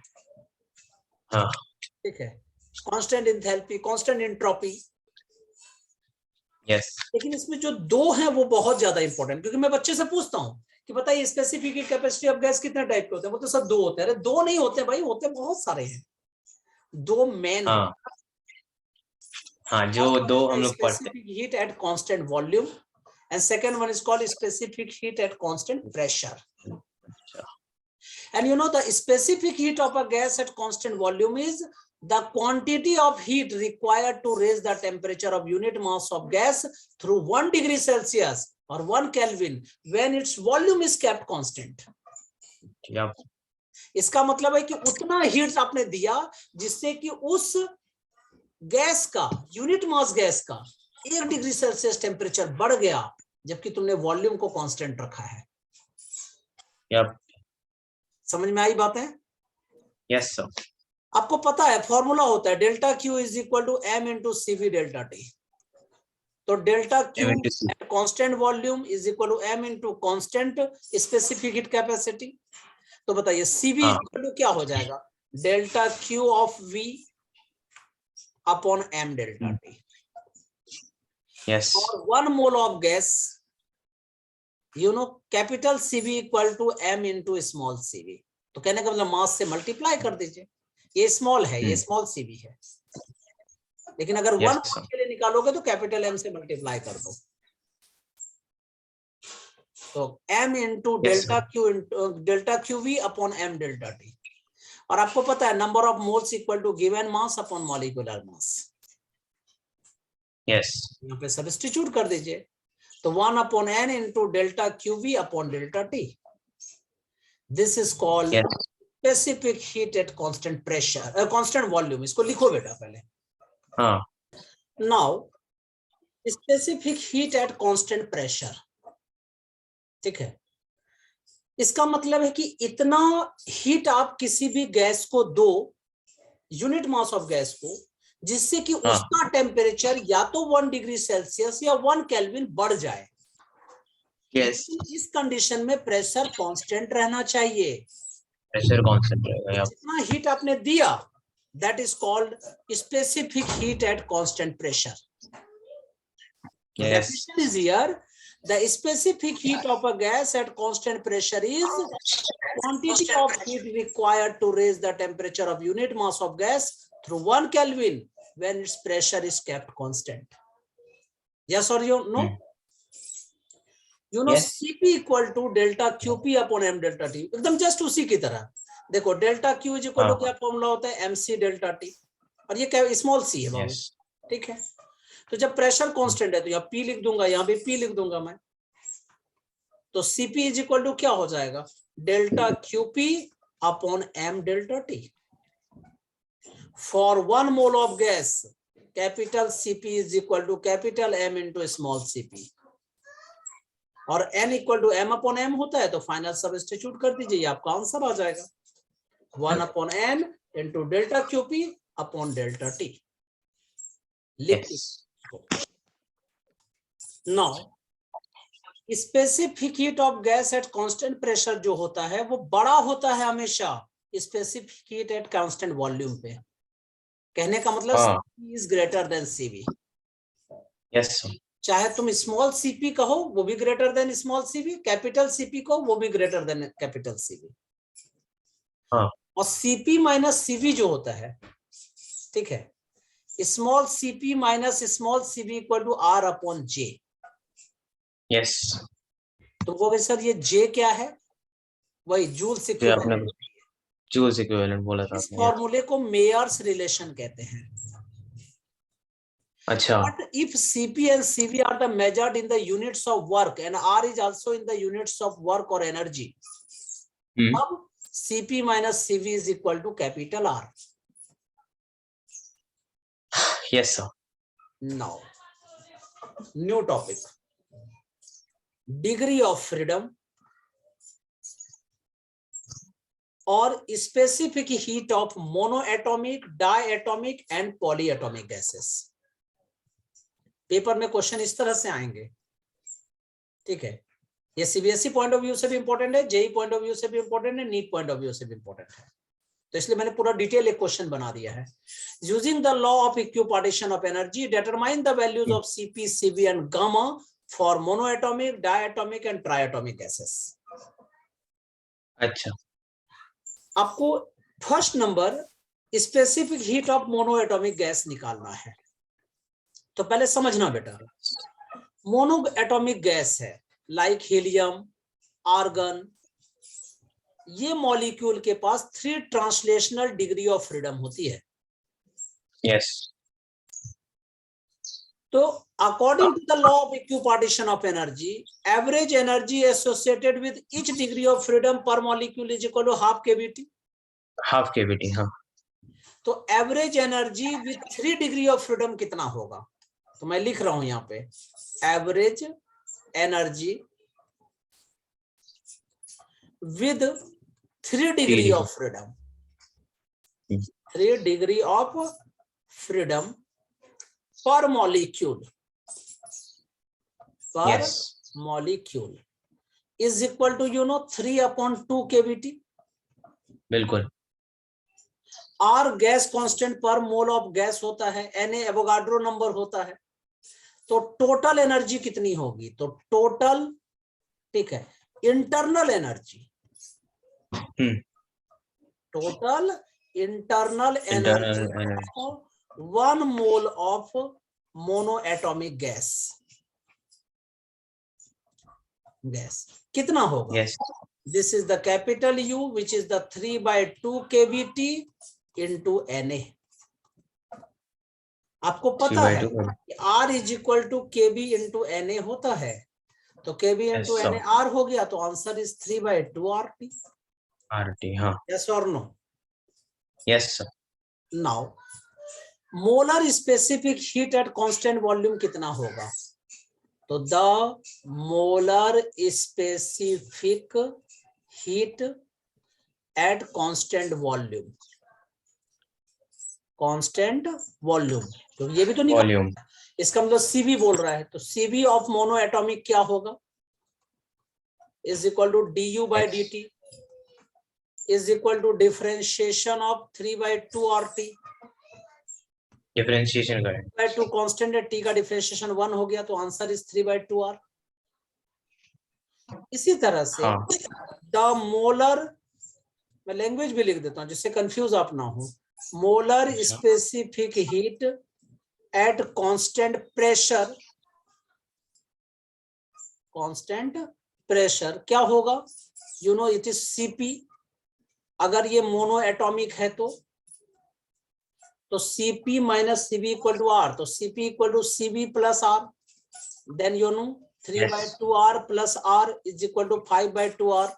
हाँ ठीक है, constant enthalpy, constant entropy. Yes. लेकिन इसमें जो दो हैं वो बहुत ज्यादा इंपॉर्टेंट, क्योंकि मैं बच्चे से पूछता हूँ कि बताइए specific heat capacity of gas कितने टाइप के होते हैं, वो तो सब 2 होते हैं। अरे 2 नहीं होते भाई, होते बहुत सारे हैं, 2 मेन। हाँ हाँ, जो 2 हम लोग पढ़ते हैं। Specific heat at constant volume and second one is called specific heat at constant pressure. And you know the specific heat of a gas at constant volume is the quantity of heat required to raise the temperature of unit mass of gas through 1 degree Celsius or 1 Kelvin when its volume is kept constant. Yep. इसका मतलब है कि उतना हीट आपने दिया जिससे कि उस गैस का, यूनिट मास गैस का 1 डिग्री सेल्सियस टेम्परेचर बढ़ गया, जबकि तुमने वॉल्यूम को कांस्टेंट रखा है। Yep. समझ में आई बात है? Yes sir. आपको पता है फॉर्मूला होता है delta Q is equal to m into Cv delta T. तो delta Q constant volume is equal to m into constant specific heat capacity. तो बताइए सीवी इक्वल टू क्या हो जाएगा? Delta Q of V upon m delta T. Yes. और 1 mole of gas, you know, capital Cv equal to m into small Cv. तो कहने का मतलब मास से मल्टीप्लाई कर दीजिए। ये स्मॉल है, ये स्मॉल सीवी है, लेकिन अगर 1 मोल के लिए निकालोगे तो कैपिटल एम से मल्टीप्लाई कर दो। तो m into delta Q V upon m delta T. और आपको पता है number of moles equal to given mass upon molecular mass. Yes. यहाँ पे सब्स्टिट्यूट कर दीजिए, तो 1 upon N into delta Q V upon delta T. This is called specific heat at constant pressure, constant volume. इसको लिखो बेटा पहले। हाँ। Now specific heat at constant pressure, ठीक है, इसका मतलब है कि इतना हीट आप किसी भी गैस को दो, यूनिट मास ऑफ गैस को, जिससे कि उसका टेम्परेचर या तो 1 डिग्री सेल्सियस या 1 केल्विन बढ़ जाए। यस। इस कंडीशन में प्रेशर कांस्टेंट रहना चाहिए। प्रेशर कांस्टेंट रहेगा। जितना हीट आपने दिया that is called specific heat at constant pressure. Definition is here. The specific heat of a gas at constant pressure is quantity of heat required to raise the temperature of unit mass of gas through 1 Kelvin when its pressure is kept constant. Yes or no? You know, yes. Cp equal to delta Qp upon m delta t. एकदम जस्ट उसी की तरह देखो, delta Q is equal to क्या फॉर्मूला होता है? mc डेल्टा t, और ये क्या स्मॉल c है बाबू। ठीक है, तो जब प्रेशर कांस्टेंट है तो यहाँ P लिख दूंगा, यहाँ भी P लिख दूंगा मैं। तो Cp इज इक्वल टू क्या हो जाएगा? Delta Qp upon m delta t। For 1 mole of gas capital Cp is equal to capital M into small cp, और n equal to m upon m होता है, तो फाइनल सब्स्टिट्यूट कर दीजिए, आपका आंसर आ जाएगा 1 upon n into delta Qp upon delta t। Now, specific heat of gas at constant pressure जो होता है वो बड़ा होता है हमेशा specific heat at constant volume पे। कहने का मतलब Cp is greater than Cv। Yes. चाहे तुम स्मॉल Cp कहो वो भी greater than small Cv, capital Cp को वो भी ग्रेटर देन कैपिटल Cv। हाँ। और Cp माइनस Cv जो होता है, ठीक है, small Cp minus small Cv equal to R upon J। Yes, तो वो सर ये J क्या है? वही जूल्स ये आपने इक्विवेलेंट। जूल्स इक्विवेलेंट बोला था इस आपने। फॉर्मूले को मेयर्स रिलेशन कहते हैं। अच्छा, But if Cp and Cv are the measured in the units of work and R is also in the units of work or energy, अब Cp minus Cv is equal to capital R. Yes sir. Now, new topic. Degree of freedom or specific heat of monoatomic, diatomic and polyatomic gases. Paper में क्वेश्चन इस तरह से आएंगे, ठीक है। ये सीबीएसई पॉइंट ऑफ व्यू से भी इंपॉर्टेंट है, जेई पॉइंट ऑफ व्यू से भी इंपॉर्टेंट है, नीट पॉइंट ऑफ व्यू से भी इंपॉर्टेंट है। तो इसलिए मैंने पूरा डिटेल एक क्वेश्चन बना दिया है। Using the law of equipartition of energy, determine the values of C P, C V and gamma for monoatomic, diatomic and triatomic gases. अच्छा, आपको first number specific heat of monoatomic gas निकालना है। तो पहले समझना बेटा, मोनो एटॉमिक गैस है लाइक हीलियम, आर्गन, ये मॉलिक्यूल के पास 3 ट्रांसलेशनल डिग्री ऑफ फ्रीडम होती है। यस। तो according to the law of equipartition of energy, average energy associated with each degree of freedom per molecule is equal to half kVT. Half kVT, हाँ। तो average energy with 3 degree of freedom कितना होगा? तो मैं लिख रहा हूं यहाँ पे, average energy with 3 degree of freedom, 3 degree of freedom per molecule, per molecule is equal to 3/2 kVT. बिल्कुल। R gas constant per mole of gas होता है, Na एवोगाड्रो नंबर होता है। तो टोटल एनर्जी कितनी होगी? तो टोटल, ठीक है, internal energy, total internal energy 1 mole of monoatomic gas कितना होगा? This is the capital U which is the 3/2 K V T into Na। आपको पता है कि R is equal to KB into Na होता है, तो केबी इंटू Na R हो गया, तो आंसर इज 3/2 RT। RT, हाँ। यस और no? Yes sir. Now molar specific heat at constant volume कितना होगा? तो the molar specific heat at constant volume, constant volume, तो ये भी तो निकाल, इसका मतलब सीवी बोल रहा है, तो सीवी ऑफ मोनो एटॉमिक क्या होगा? Is equal to du/dt is equal to differentiation of 3/2 RT। Differentiation करें, 3/2 कांस्टेंट है, t का डिफरेंशिएशन 1 हो गया, तो आंसर इज 3/2 R। इसी तरह से द मोलर, मैं लैंग्वेज भी लिख देता हूं जिससे कंफ्यूज आप ना हो, molar specific heat at constant pressure, constant pressure क्या होगा? It is Cp। अगर ये मोनो एटॉमिक है तो Cp minus Cv equal to R, तो Cp equal to Cv plus R, then 3/2 R plus R is equal to 5/2 R।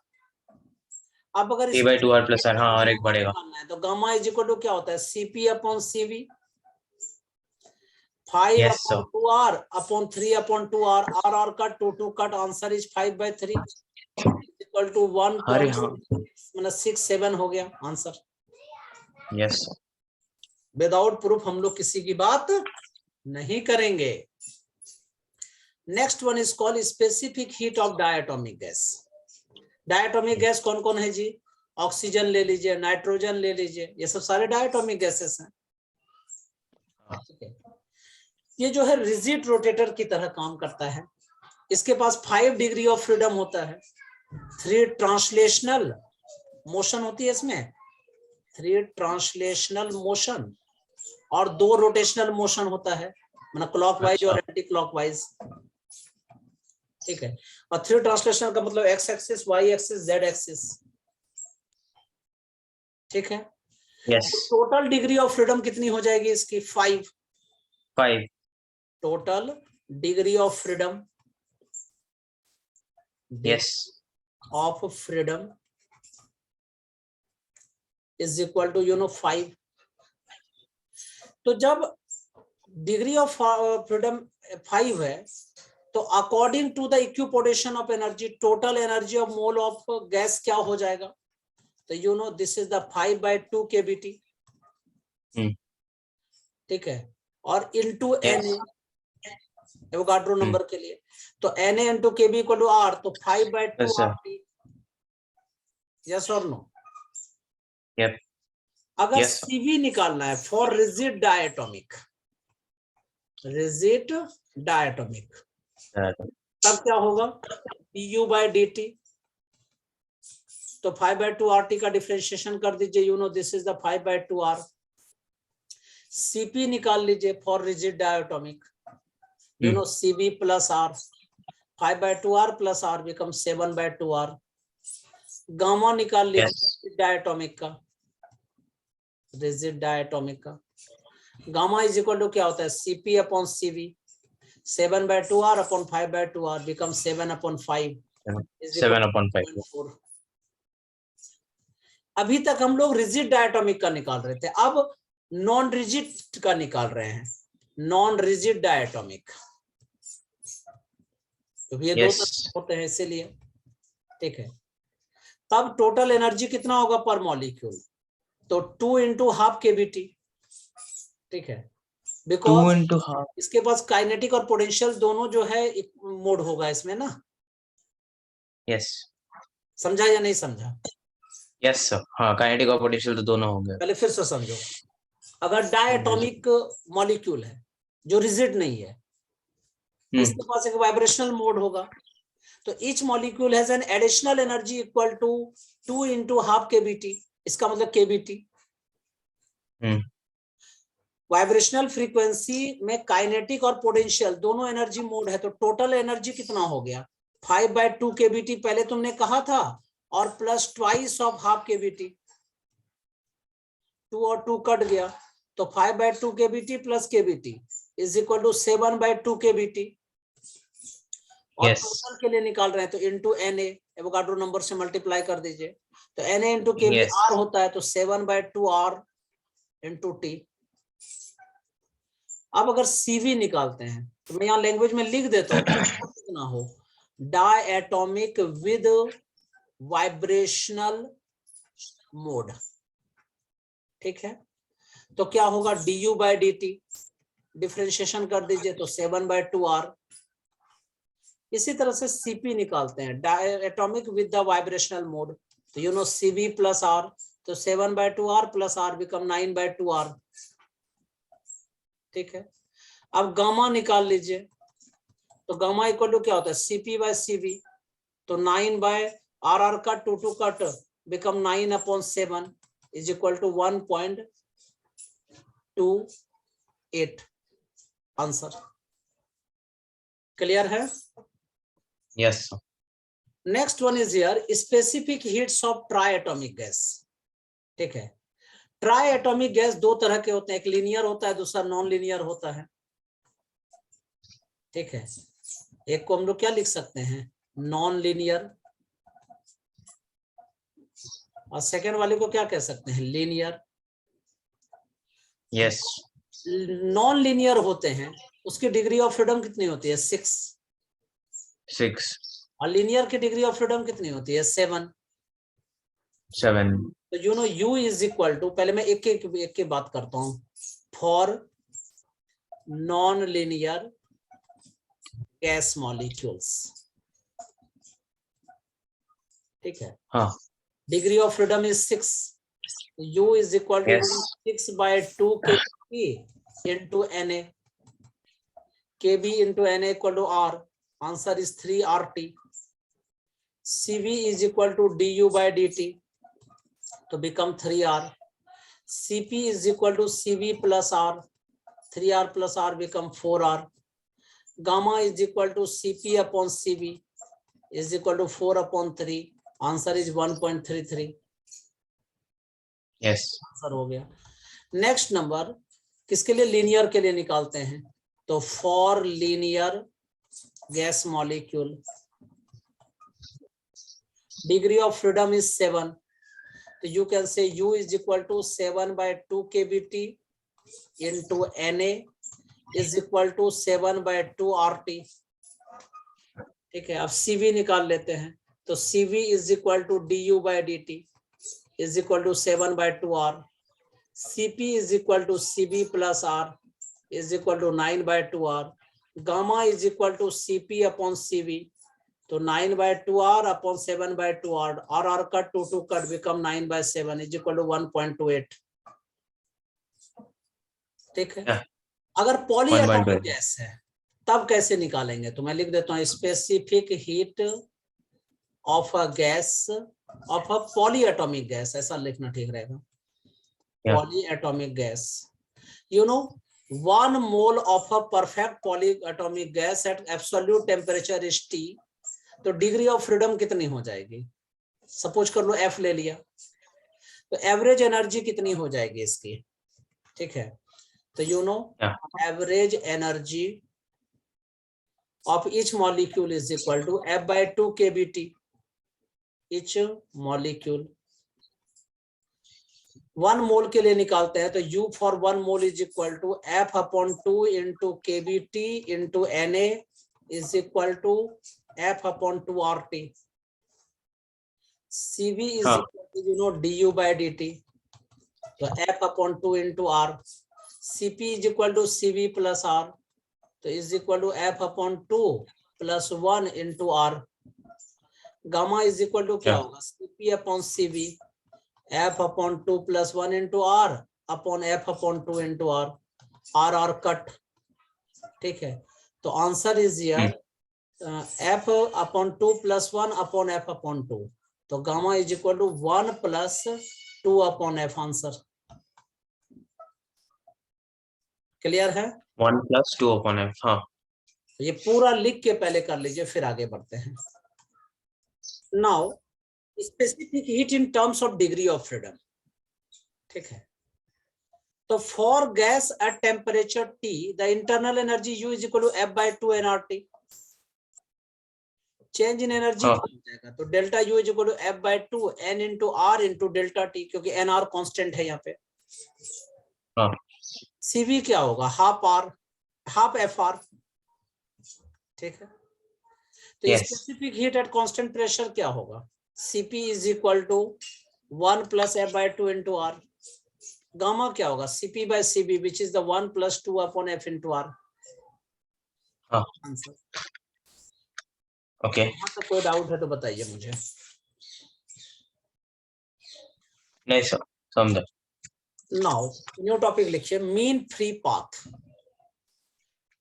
अब अगर 3/2 R प्लस R, हाँ, और एक बढ़ेगा, तो गामा इज इक्वल टू क्या होता है? Cp upon Cv, 5/2 R upon 3/2 R, R cut, 2 cut, answer is 5/3 equal to 1 मतलब 6 7 हो गया आंसर। यस। विदाउट प्रूफ हम लोग किसी की बात नहीं करेंगे। Next one is called specific heat of diatomic gas. Diatomic gas कौन कौन है जी? ऑक्सीजन ले लीजिए, नाइट्रोजन ले लीजिए, ये सब सारे डायटोमिक गैसेस हैं। ये जो है रिजिड रोटेटर की तरह काम करता है, इसके पास 5 डिग्री ऑफ फ्रीडम होता है, 3 ट्रांसलेशनल मोशन होती है इसमें, 3 ट्रांसलेशनल मोशन और 2 रोटेशनल मोशन होता है, मतलब क्लॉकवाइज और एंटी क्लॉकवाइज। ठीक है, और 3 ट्रांसलेशनल का मतलब X axis, Y axis, Z axis. ठीक है, Yes. तो टोटल डिग्री ऑफ फ्रीडम कितनी हो जाएगी इसकी? 5। 5. Total degree of freedom, Yes. Of freedom is equal to 5। तो जब डिग्री ऑफ फ्रीडम 5 है, तो according to the equipotential of energy, total energy of mole of gas क्या हो जाएगा? तो दिस इज द 5/2 kBT। ठीक है, और into Yes. Na Avogadro number के लिए, तो Na into KB equal to R, तो 5/2 Yes, sir. RT। यस और नो? Yep. अगर Yes, sir. CV निकालना है for rigid diatomic, rigid diatomic, तब क्या होगा? du/dt, तो 5/2 RT का डिफरेंशिएशन कर दीजिए, this is the 5/2 R। CP निकाल लीजिए for rigid diatomic, CB plus R, 5/2 R plus R become 7/2 R। Gamma निकाल लीजिए डायटोमिक का, रिजिड डायटोमिक का गामा इज इक्वल टू क्या होता है? CP upon CV, 7/2 R upon 5/2 R become 7/5, 7/5. अभी तक हम लोग रिजिड डायटोमिक का निकाल रहे थे, अब नॉन रिजिड का निकाल रहे हैं, नॉन रिजिड डायटोमिक, तो ये Yes. 2 तरह होते हैं इसीलिए। ठीक है, तब टोटल एनर्जी कितना होगा पर मॉलिक्यूल? तो 2 × ½ kBT। ठीक है, 2 बिकॉज into half. इसके पास काइनेटिक और पोटेंशियल दोनों जो है मोड होगा इसमें ना। Yes. समझा या नहीं समझा? Yes, sir. हाँ, काइनेटिक और पोटेंशियल तो दोनों होंगे। पहले फिर से समझो, अगर डायटोमिक मॉलिक्यूल है जो रिजिड नहीं है, इसके पास एक वाइब्रेशनल मोड होगा, तो each molecule has an additional energy equal to 2 × ½ kBT, इसका मतलब kBT। वाइब्रेशनल फ्रीक्वेंसी में काइनेटिक और पोटेंशियल दोनों एनर्जी मोड है, तो टोटल एनर्जी कितना हो गया? 5/2 kBT पहले तुमने कहा था, और प्लस ट्वाइस ऑफ ½ kBT, 2 और 2 कट गया, तो 5/2 kBT plus kBT is equal to 7/2 kBT। और टोटल के लिए निकाल रहे हैं तो इनटू Na, एवोगाड्रो नंबर से मल्टीप्लाई कर दीजिए, तो Na इंटू kB R होता है, तो 7/2 R इंटू T। अब अगर CV निकालते हैं तो मैं यहाँ लैंग्वेज में लिख देता हूँ कितना हो, डायटोमिक विद वाइब्रेशनल मोड। ठीक है, तो क्या होगा? du/dt, डिफरेंशिएशन कर दीजिए तो 7/2 R। इसी तरह से CP निकालते हैं, diatomic with the vibrational mode, तो CV प्लस R, तो 7/2 R plus R become 9/2 R। ठीक है, अब गामा निकाल लीजिए, तो गामा इक्वल टू क्या होता है? CP/CV, तो 9/RR cut 2 cut become 9/7 is equal to 1.28 answer. Clear है? Yes, sir. Next one is here, specific heats of triatomic gas. ठीक है, ट्राइएटॉमिक गैस 2 तरह के होते हैं, एक लीनियर होता है, दूसरा नॉन लीनियर होता है। ठीक है, एक को हम लोग क्या लिख सकते हैं? नॉन लीनियर, और सेकेंड वाले को क्या कह सकते हैं? लीनियर। Yes. नॉन लीनियर होते हैं, उसकी डिग्री ऑफ फ्रीडम कितनी होती है? 6। 6. और लीनियर की डिग्री ऑफ फ्रीडम कितनी होती है? 7। 7. तो U इज इक्वल टू, पहले मैं एक एक बात करता हूं, for non linear gas molecules. ठीक है, हाँ. Degree of freedom is 6, U is equal to 6/2 kB into Na, kB into Na equal to R, answer is 3 RT। CV is equal to du/dt, तो become 3 R। Cp is equal to Cv plus R. 3R plus R become 4R. Gamma is equal to Cp upon Cv is equal to 4 upon 3. Answer is 1.33. Yes. Answer हो गया. नेक्स्ट नंबर किसके लिए? लीनियर के लिए निकालते हैं. तो for linear gas molecule degree of freedom is 7. तो you can say U is equal to 7/2 kBT into Na is equal to 7/2 RT. ठीक है. अब Cv निकाल लेते हैं. तो Cv is equal to du/dt is equal to 7/2 R. Cp is equal to Cv plus R is equal to 9/2 R. Gamma is equal to Cp upon Cv. तो 9/2 R upon 7/2 R. R cut 2 cut become 9/7 is equal to 1.28. ठीक है. Yeah. अगर पॉली 1.28. एटॉमिक गैस है तब कैसे निकालेंगे? तो मैं लिख देता हूँ specific heat of a gas of a poly atomic gas. ऐसा लिखना ठीक रहेगा. Yeah. Poly atomic gas. You know, 1 mole of a perfect polyatomic gas at absolute temperature is T. तो डिग्री ऑफ फ्रीडम कितनी हो जाएगी? सपोज कर लो F ले लिया. तो एवरेज एनर्जी कितनी हो जाएगी इसकी? ठीक है. तो you know average energy of each molecule is equal to F/2 kBT. Each molecule 1 mole के लिए निकालते हैं. तो U for 1 mole is equal to F/2 into kBT into Na is equal to F/2 RT. Cv is equal to, you know, du/dt. तो F/2 into R. Cp is equal to Cv plus R. तो is equal to F/2 plus 1 into R. Gamma is equal to क्या होगा? Cp upon Cv. F/2 plus 1 into R upon F/2 into R. R cut. ठीक है. तो answer is here F/2 plus 1 upon F/2. तो gamma is equal to 1 plus 2 upon F. Answer clear है? 1 plus 2 upon F. हाँ. ये पूरा लिख के पहले कर लीजिए, फिर आगे बढ़ते हैं. Now specific heat in terms of degree of freedom. ठीक है. तो for gas at temperature T the internal energy U is equal to F/2 nRT. Change in energy क्या हो जाएगा? तो delta U is equal to F/2 N into R into delta T, क्योंकि NR कांस्टेंट है यहाँ पे. हाँ. Cv क्या होगा? Half FR. ठीक है. तो specific heat at constant pressure क्या होगा? Cp is equal to 1 plus F/2 into R. Gamma क्या होगा? Cp/Cv which is the 1 plus 2 upon F into R. हाँ. आंसर. ओके. तो कोई डाउट है तो बताइए मुझे. नहीं सर, समझा. नाउ न्यू टॉपिक लिखिए. Mean free path.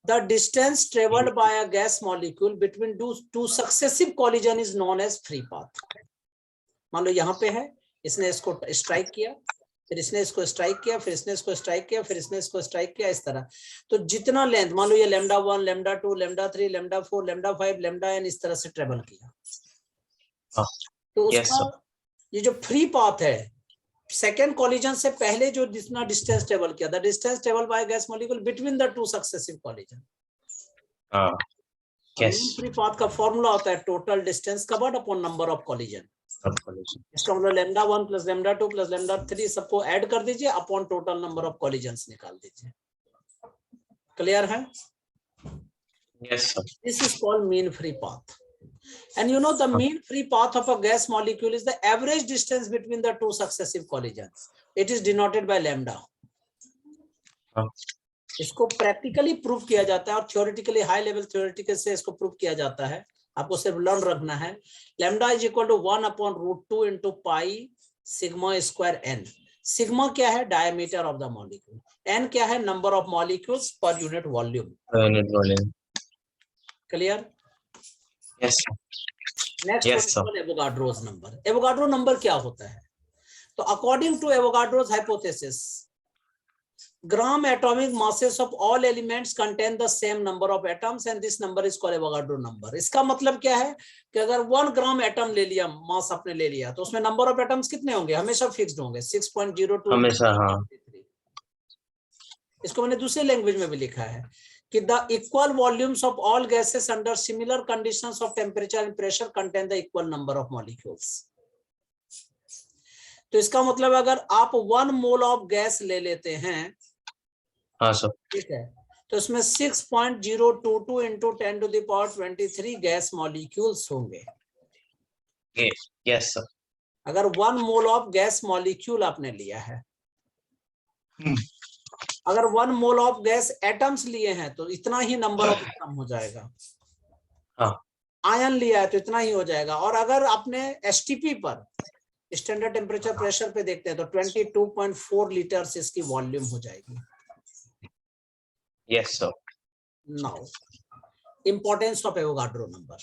The distance travelled by a gas molecule between two successive collision is known as free path. मान लो यहाँ पे है, इसने इसको स्ट्राइक किया, फिर इसने इसको स्ट्राइक किया, फिर इसने इसको स्ट्राइक किया, फिर इसने इसको स्ट्राइक किया, इस तरह. तो जितना लेंथ, मान लो ये λ1, λ2, λ3, λ4, λ5, λn इस तरह से ट्रेवल किया. तो उसका ये जो फ्री पाथ है, सेकेंड कॉलिजन से पहले जो जितना डिस्टेंस ट्रेवल किया, the distance travel by gas molecule between the two successive collision. Free path का फॉर्मूला होता है total distance covered upon number of collision. इसका मतलब λ1 plus λ2 plus λ3 सबको ऐड कर दीजिए upon total number of collisions निकाल दीजिए. क्लियर है? Yes sir. This is called mean free path. And you know the mean free path of a gas molecule is the average distance between the two successive collisions. It is denoted by lambda. इसको प्रैक्टिकली प्रूव किया जाता है और थ्योरेटिकली हाई लेवल थ्योरेटिकल से इसको प्रूव किया जाता है. आपको सिर्फ लर्न रखना है. Lambda is equal to 1 upon √2 into pi sigma square n. Sigma क्या है? Diameter of the molecule. n क्या है? Number of molecules per unit volume. Clear? Yes. Next Avogadro's number. Avogadro number क्या होता है? तो according to Avogadro's hypothesis, gram atomic masses of all elements contain the same number of atoms and this number is called Avogadro number. इसका मतलब क्या है कि अगर 1 ग्राम एटम ले लिया, मास आपने ले लिया, तो उसमें नंबर ऑफ एटम्स कितने होंगे? हमेशा फिक्स्ड होंगे, 6.02 हमेशा, हाँ। इसको मैंने दूसरे लैंग्वेज में भी लिखा है कि the equal volumes of all gases under similar conditions of temperature and pressure contain the equal number of molecules. तो इसका मतलब अगर आप 1 मोल ऑफ गैस ले लेते हैं, हाँ सर, ठीक है, तो इसमें 6.022 into 10 to the power 23 gas molecules होंगे। Yes sir. अगर 1 मोल ऑफ गैस मॉलिक्यूल आपने लिया है, अगर 1 मोल ऑफ गैस एटम्स लिए हैं तो इतना ही नंबर ऑफ एटम हो जाएगा। हाँ। आयन लिया है तो इतना ही हो जाएगा। और अगर आपने एसटीपी पर, स्टैंडर्ड टेम्परेचर प्रेशर पे देखते हैं, तो 22.4 लीटर्स इसकी वॉल्यूम हो जाएगी। Yes sir. Now importance of Avogadro number.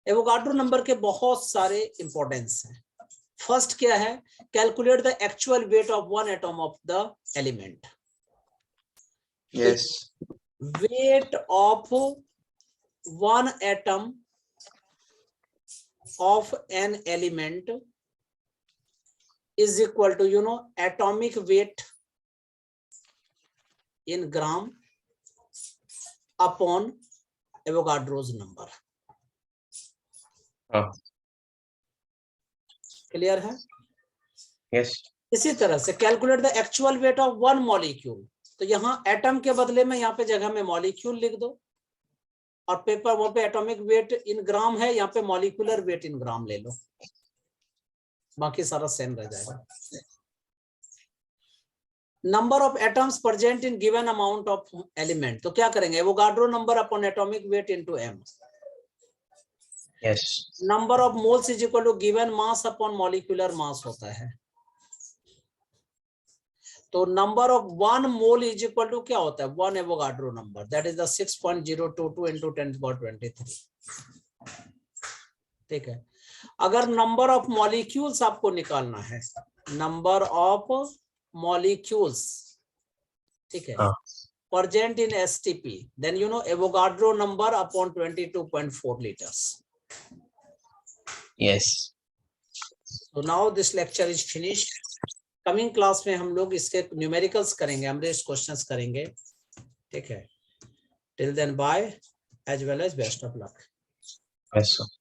Avogadro number के बहुत सारे इंपॉर्टेंस हैं। फर्स्ट क्या है? Calculate the actual weight of 1 atom of the element. Yes. Weight of 1 atom of an element is equal to, you know, atomic weight in gram upon Avogadro's number. Clear है? यस। इसी तरह से calculate the actual weight of 1 molecule. तो यहाँ एटम के बदले में यहाँ पे जगह में मॉलिक्यूल लिख दो, और पेपर वहां पे एटॉमिक वेट इन ग्राम है, यहाँ पे मॉलिक्यूलर वेट इन ग्राम ले लो, बाकी सारा सेम रह जाएगा। Number of atoms present in given amount of element, तो क्या करेंगे? Avogadro number upon atomic weight into m। Yes. Number of moles is equal to given mass upon molecular mass होता है। तो number of 1 mole is equal to क्या होता है? 1 Avogadro number, that is the 6.022 into 10 to the power 23। ठीक है। अगर नंबर ऑफ मॉलिक्यूल्स आपको निकालना है, नंबर ऑफ मॉलिक्यूल्स, ठीक है, present in STP, then you know Avogadro number upon 22.4 liters। Yes. So now this lecture is finished. Coming class में हम लोग इसके न्यूमेरिकल्स करेंगे, हमरेस्ट क्वेश्चंस करेंगे। ठीक है, till then bye, as well as best of luck. Yes sir.